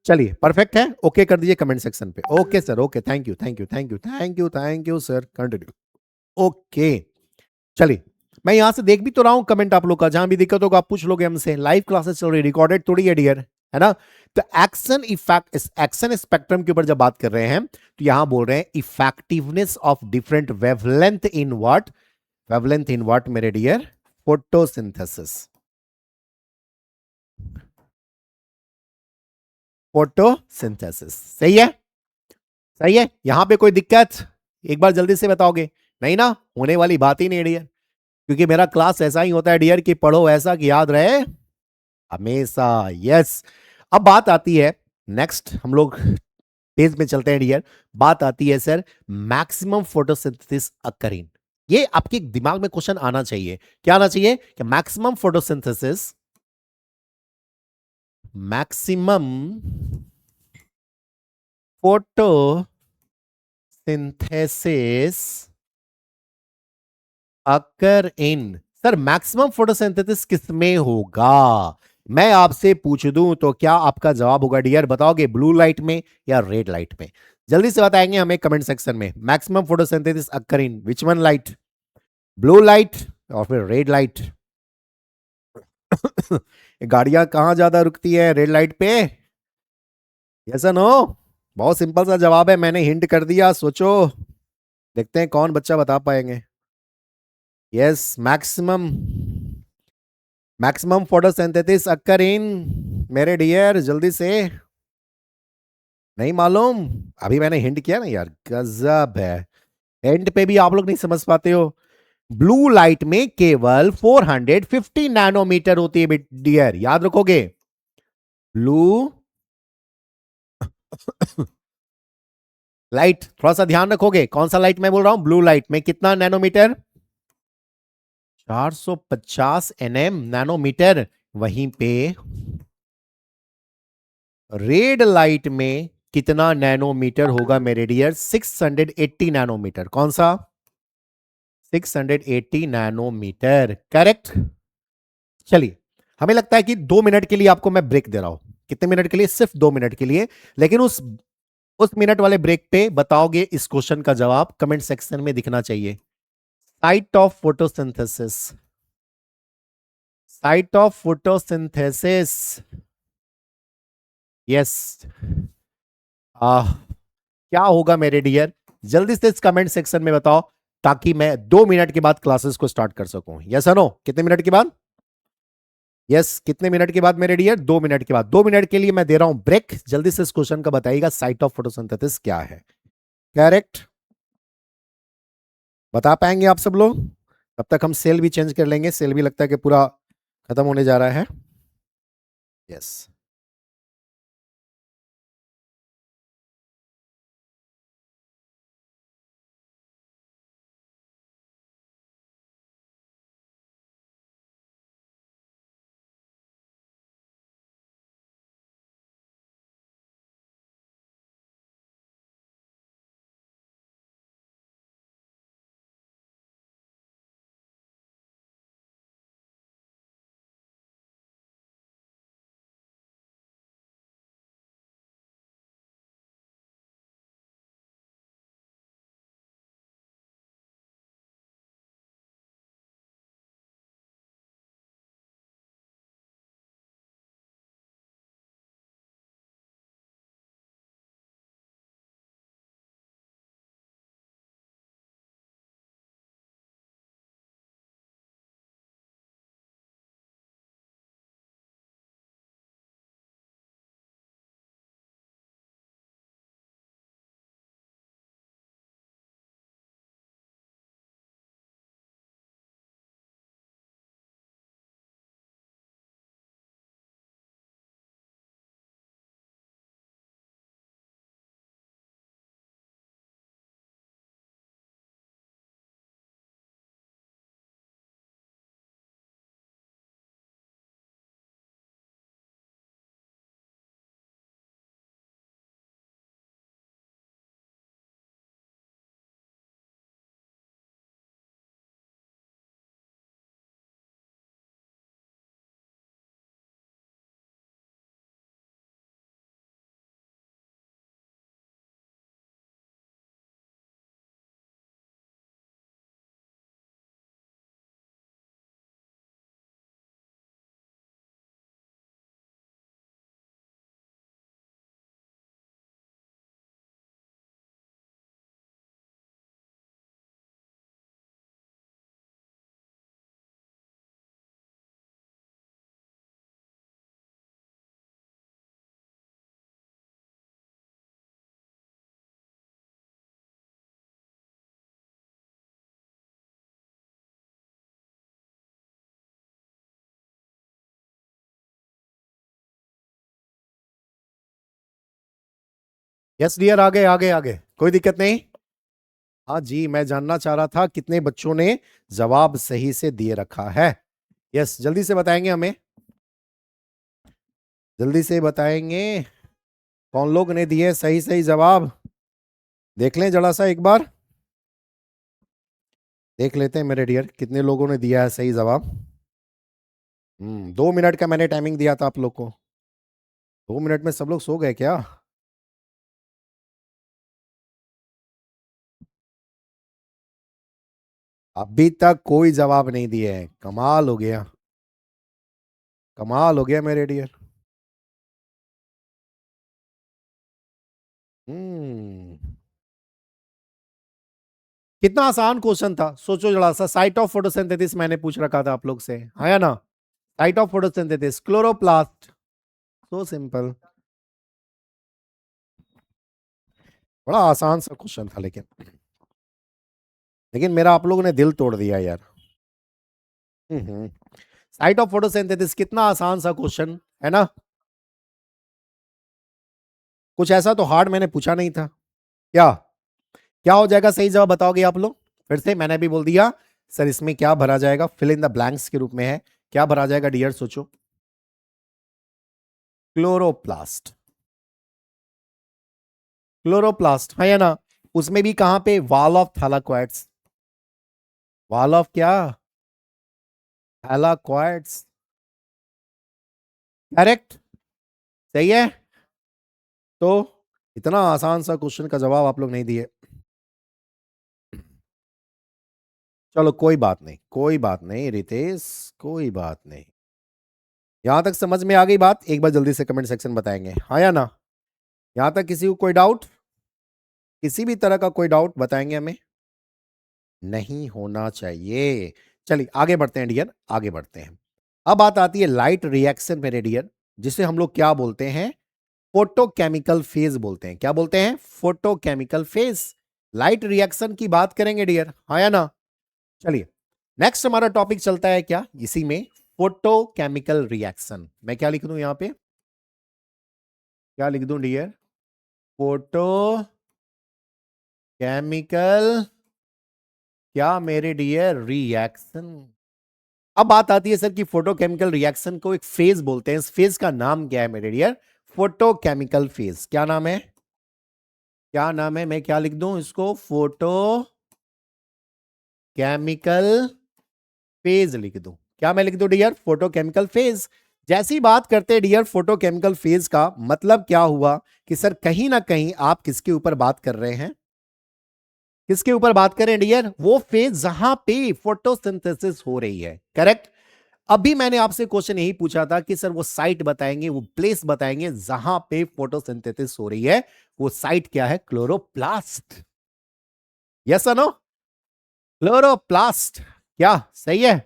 Speaker 1: चलिए परफेक्ट है, ओके कर दीजिए कमेंट सेक्शन पे। Okay sir, okay, thank you thank you thank you thank you thank you sir, continue. Okay, चलिए मैं यहां से देख भी तो रहा हूं कमेंट आप लोग का, जहां भी दिक्कत होगा आप पूछ लोगे हमसे, लाइव क्लासेस चल रही, रिकॉर्डेड थोड़ी है डियर, है ना? तो एक्शन इफेक्ट, एक्शन स्पेक्ट्रम के ऊपर जब बात कर रहे हैं तो यहां बोल रहे हैं effectiveness of different wavelength in what, wavelength in what मेरे डियर, फोटोसिंथेसिस। फोटोसिंथेसिस सही है, सही है, यहां पे कोई दिक्कत? एक बार जल्दी से बताओगे? नहीं ना, होने वाली बात ही नहीं है डियर, क्योंकि मेरा क्लास ऐसा ही होता है डियर कि पढ़ो ऐसा कि याद रहे हमेशा। यस, अब बात आती है, नेक्स्ट हम लोग पेज में चलते हैं डियर। बात आती है सर मैक्सिमम फोटोसिंथेसिस अकरिंग, ये आपके दिमाग में क्वेश्चन आना चाहिए, क्या आना चाहिए कि maximum photosynthesis, maximum photosynthesis occur इन, सर मैक्सिमम फोटोसिंथेसिस किसमें होगा? मैं आपसे पूछ दूं तो क्या आपका जवाब होगा डियर, बताओगे ब्लू लाइट में या रेड लाइट में? जल्दी से बताएंगे हमें कमेंट सेक्शन में, maximum photosynthesis occur in which one light, blue light और फिर रेड लाइट? गाड़ियां कहां ज्यादा रुकती है, रेड लाइट पे? Yes no? बहुत सिंपल सा जवाब है, मैंने हिंट कर दिया, सोचो, देखते हैं कौन बच्चा बता पाएंगे। Yes, maximum, maximum photosynthesis occur इन मेरे डियर, जल्दी से। नहीं मालूम? अभी मैंने हिंट किया ना यार, गजब है, हिंट पे भी आप लोग नहीं समझ पाते हो। ब्लू लाइट में केवल 450 नैनोमीटर होती है डियर, याद रखोगे, ब्लू लाइट, थोड़ा सा ध्यान रखोगे, कौन सा लाइट मैं बोल रहा हूं, ब्लू लाइट में कितना नैनोमीटर, 450 एनएम नैनोमीटर। वहीं पे रेड लाइट में कितना नैनोमीटर होगा मेरे डियर, 680 नैनोमीटर, कौन सा, 680 नैनोमीटर, करेक्ट। चलिए, हमें लगता है कि 2 मिनट के लिए आपको मैं ब्रेक दे रहा हूं, कितने मिनट के लिए, सिर्फ 2 मिनट के लिए, लेकिन उस मिनट वाले ब्रेक पे बताओगे इस क्वेश्चन का जवाब, कमेंट सेक्शन में दिखना चाहिए। Site of photosynthesis, site of photosynthesis, yes, क्या होगा मेरे डियर, जल्दी से इस कमेंट सेक्शन में बताओ, ताकि मैं 2 मिनट के बाद क्लासेस को स्टार्ट कर सकूं। यस नो, कितने मिनट के बाद? यस, कितने मिनट के बाद मेरे डियर, 2 मिनट के बाद, 2 मिनट के लिए मैं दे रहा हूं ब्रेक, जल्दी से इस क्वेश्चन का बताइएगा साइट ऑफ फोटोसिंथेसिस क्या है, करेक्ट, बता पाएंगे आप सब लोग? तब तक हम सेल भी चेंज कर लेंगे, सेल भी लगता है कि पूरा खत्म होने जा रहा है। यस। यस डियर, आगे आगे आगे, कोई दिक्कत नहीं। हाँ जी, मैं जानना चाह रहा था कितने बच्चों ने जवाब सही से दिए रखा है। यस, जल्दी से बताएंगे हमें, जल्दी से बताएंगे कौन लोग ने दिए सही सही जवाब। देख लें जरा सा एक बार, देख लेते हैं मेरे डियर कितने लोगों ने दिया है सही जवाब। 2 मिनट का मैंने टाइमिंग दिया था आप लोग को। 2 मिनट में सब लोग सो गए क्या? अभी तक कोई जवाब नहीं दिए हैं, कमाल हो गया, कमाल हो गया मेरे डियर। हम्म कितना आसान क्वेश्चन था, सोचो जरा सा। साइट ऑफ फोटोसिंथेसिस मैंने पूछ रखा था आप लोग से, है या ना? Site of photosynthesis chloroplast, so simple. बड़ा आसान सा क्वेश्चन था, लेकिन मेरा आप लोगों ने दिल तोड़ दिया यार। साइट ऑफ फोटोसिंथेसिस कितना आसान सा क्वेश्चन है ना? कुछ ऐसा तो हार्ड मैंने पूछा नहीं था। क्या क्या हो जाएगा सही जवाब बताओगे आप लोग? फिर से मैंने भी बोल दिया सर, इसमें क्या भरा जाएगा, फिल इन द ब्लैंक्स के रूप में है। क्या भरा जाएगा डियर, सोचो। क्लोरोप्लास्ट, क्लोरोप्लास्ट है या ना? उसमें भी कहां पे, वॉल ऑफ थैलाक्वाइड्स। वॉल ऑफ क्या? थैलाक्वाइड्स, करेक्ट, सही है। तो इतना आसान सा क्वेश्चन का जवाब आप लोग नहीं दिए। चलो कोई बात नहीं, कोई बात नहीं रितेश, कोई बात नहीं। यहां तक समझ में आ गई बात? एक बार जल्दी से कमेंट सेक्शन बताएंगे, हाँ या ना? यहां तक किसी को कोई डाउट, किसी भी तरह का कोई डाउट बताएंगे हमें? नहीं होना चाहिए। चलिए आगे बढ़ते हैं डियर, आगे बढ़ते हैं। अब बात आती है लाइट रिएक्शन मेरे डियर, जिसे हम लोग क्या बोलते हैं, फोटोकेमिकल फेज बोलते हैं। क्या बोलते हैं? Photochemical phase. लाइट रिएक्शन की बात करेंगे डियर, हाँ या ना? चलिए नेक्स्ट हमारा टॉपिक चलता है क्या इसी में, फोटोकेमिकल रिएक्शन। मैं क्या लिख दूं यहां पे, क्या लिख दूं डियर? फोटो केमिकल, क्या मेरे डियर, रिएक्शन। अब बात आती है सर कि फोटोकेमिकल रिएक्शन को एक फेज बोलते हैं, इस फेज का नाम क्या है मेरे डियर? Photochemical phase. क्या नाम है, क्या नाम है? मैं क्या लिख दूं इसको, फोटो केमिकल फेज लिख दूं। क्या मैं लिख दूं डियर? Photochemical phase. जैसी बात करते हैं डियर फोटोकेमिकल फेज का मतलब क्या हुआ कि सर कहीं ना कहीं आप किसके ऊपर बात कर रहे हैं, किसके ऊपर बात करें डियर? वो फेज जहां पे फोटोसिंथेसिस हो रही है, करेक्ट। अभी मैंने आपसे क्वेश्चन यही पूछा था कि सर वो साइट बताएंगे, वो प्लेस बताएंगे जहां पे फोटोसिंथेसिस हो रही है। वो साइट क्या है? क्लोरोप्लास्ट। यस और नो? क्लोरोप्लास्ट, क्या सही है?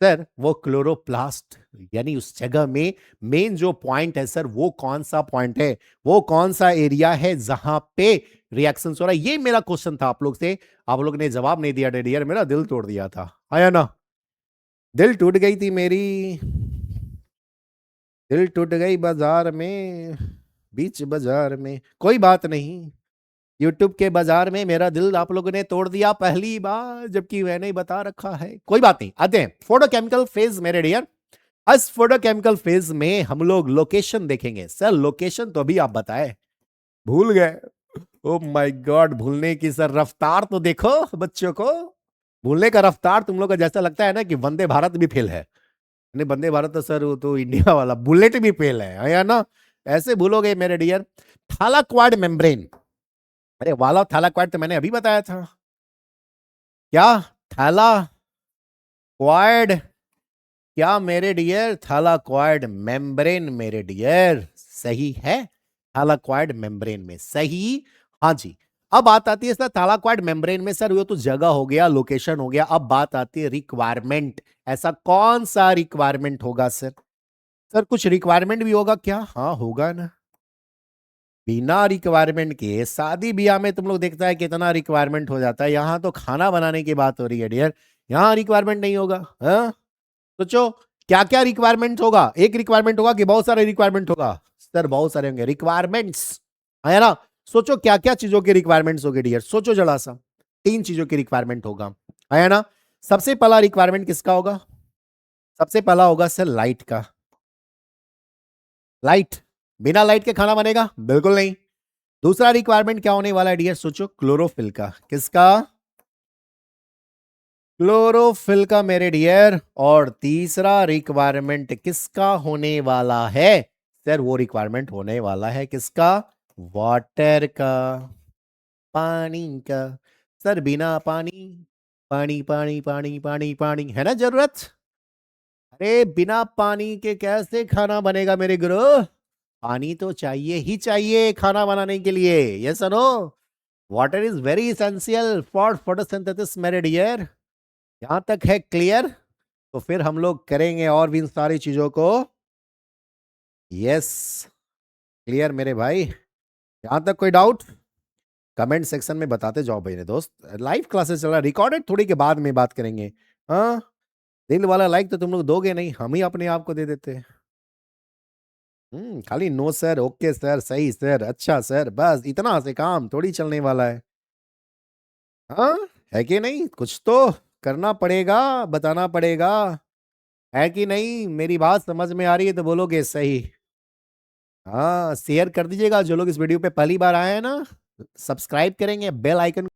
Speaker 1: सर वो क्लोरोप्लास्ट यानी उस जगह में मेन जो पॉइंट है सर, वो कौन सा पॉइंट है, वो कौन सा एरिया है जहां पे रिएक्शन हो रहा है? ये मेरा क्वेश्चन था आप लोग से, आप लोग ने जवाब नहीं दिया डियर, मेरा दिल तोड़ दिया था, आया ना? दिल टूट गई थी मेरी, दिल टूट गई बाजार में, बीच बाजार में। कोई बात नहीं, यूट्यूब के बाजार में मेरा दिल आप लोगों ने तोड़ दिया पहली बार, जबकि मैंने ही बता रखा है। कोई बात नहीं, आते हैं फोटोकेमिकल फेज मेरे डियर। इस फोटोकेमिकल फेज में हम लोग लोकेशन देखेंगे। सर लोकेशन तो अभी आप बताए, भूल गए? ओ माय गॉड, भूलने की सर रफ्तार तो देखो बच्चों को, भूलने का रफ्तार तुम लोग का जैसा लगता है ना कि वंदे भारत भी फेल है। नहीं वंदे भारत तो सर वो तो इंडिया वाला बुलेट भी फेल है या ना? ऐसे भूलोगे मेरे डियर। थालाक्वाड मेम्ब्रेन, अरे वाला थालाक्वाड तो मैंने अभी बताया था। क्या थैलाक्वाड, क्या मेरे डियर? थैलाक्वाड मेम्ब्रेन मेरे डियर, सही है। थैलाक्वाड मेम्ब्रेन में सही, हाँ जी। अब बात आती है सर थैलाक्वाड मेम्ब्रेन में, सर वो तो जगह हो गया, लोकेशन हो गया। अब बात आती है रिक्वायरमेंट, ऐसा कौन सा रिक्वायरमेंट होगा सर? सर कुछ रिक्वायरमेंट भी होगा क्या? हाँ होगा ना। बिना रिक्वायरमेंट के शादी ब्याह में तुम लोग देखता है कितना रिक्वायरमेंट हो जाता है, यहां तो खाना बनाने की बात हो रही है डियर, यहां रिक्वायरमेंट नहीं होगा। हाँ सोचो क्या क्या रिक्वायरमेंट होगा, एक रिक्वायरमेंट होगा कि बहुत सारे रिक्वायरमेंट होगा? सर बहुत सारे होंगे रिक्वायरमेंट्स, है ना? सोचो क्या क्या चीजों की रिक्वायरमेंट्स होगी डियर, सोचो जरा सा। 3 चीजों की रिक्वायरमेंट होगा, है ना। सबसे पहला रिक्वायरमेंट किसका होगा? सबसे पहला होगा सर लाइट का। लाइट, बिना लाइट के खाना बनेगा? बिल्कुल नहीं। दूसरा रिक्वायरमेंट क्या होने वाला है डियर, सोचो क्लोरोफिल का। किसका? क्लोरोफिल का मेरे डियर। और तीसरा रिक्वायरमेंट किसका होने वाला है? सर वो रिक्वायरमेंट होने वाला है किसका? वाटर का, पानी का। सर बिना पानी, पानी पानी पानी पानी पानी, है ना जरूरत। अरे बिना पानी के कैसे खाना बनेगा मेरे गुरु? पानी तो चाहिए ही चाहिए खाना बनाने के लिए, यस और no. Water is very essential for photosynthesis मेरे डियर। यहां तक है क्लियर? तो फिर हम लोग करेंगे और भी इन सारी चीजों को। यस, क्लियर मेरे भाई। यहां तक कोई डाउट? कमेंट सेक्शन में बताते जाओ मेरे दोस्त। लाइव क्लासेस चल रहा है, रिकॉर्डेड थोड़ी के बाद में बात करेंगे। हाँ, दिल वाला लाइक तो तुम लोग दोगे नहीं, हम ही अपने आप को दे देते हैं। खाली नो सर, ओके सर, सही सर, अच्छा सर, बस इतना से काम थोड़ी चलने वाला है। हाँ, है कि नहीं? कुछ तो करना पड़ेगा, बताना पड़ेगा, है कि नहीं? मेरी बात समझ में आ रही है तो बोलोगे सही। हाँ, शेयर कर दीजिएगा जो लोग इस वीडियो पे पहली बार आए हैं ना, सब्सक्राइब करेंगे, बेल आइकन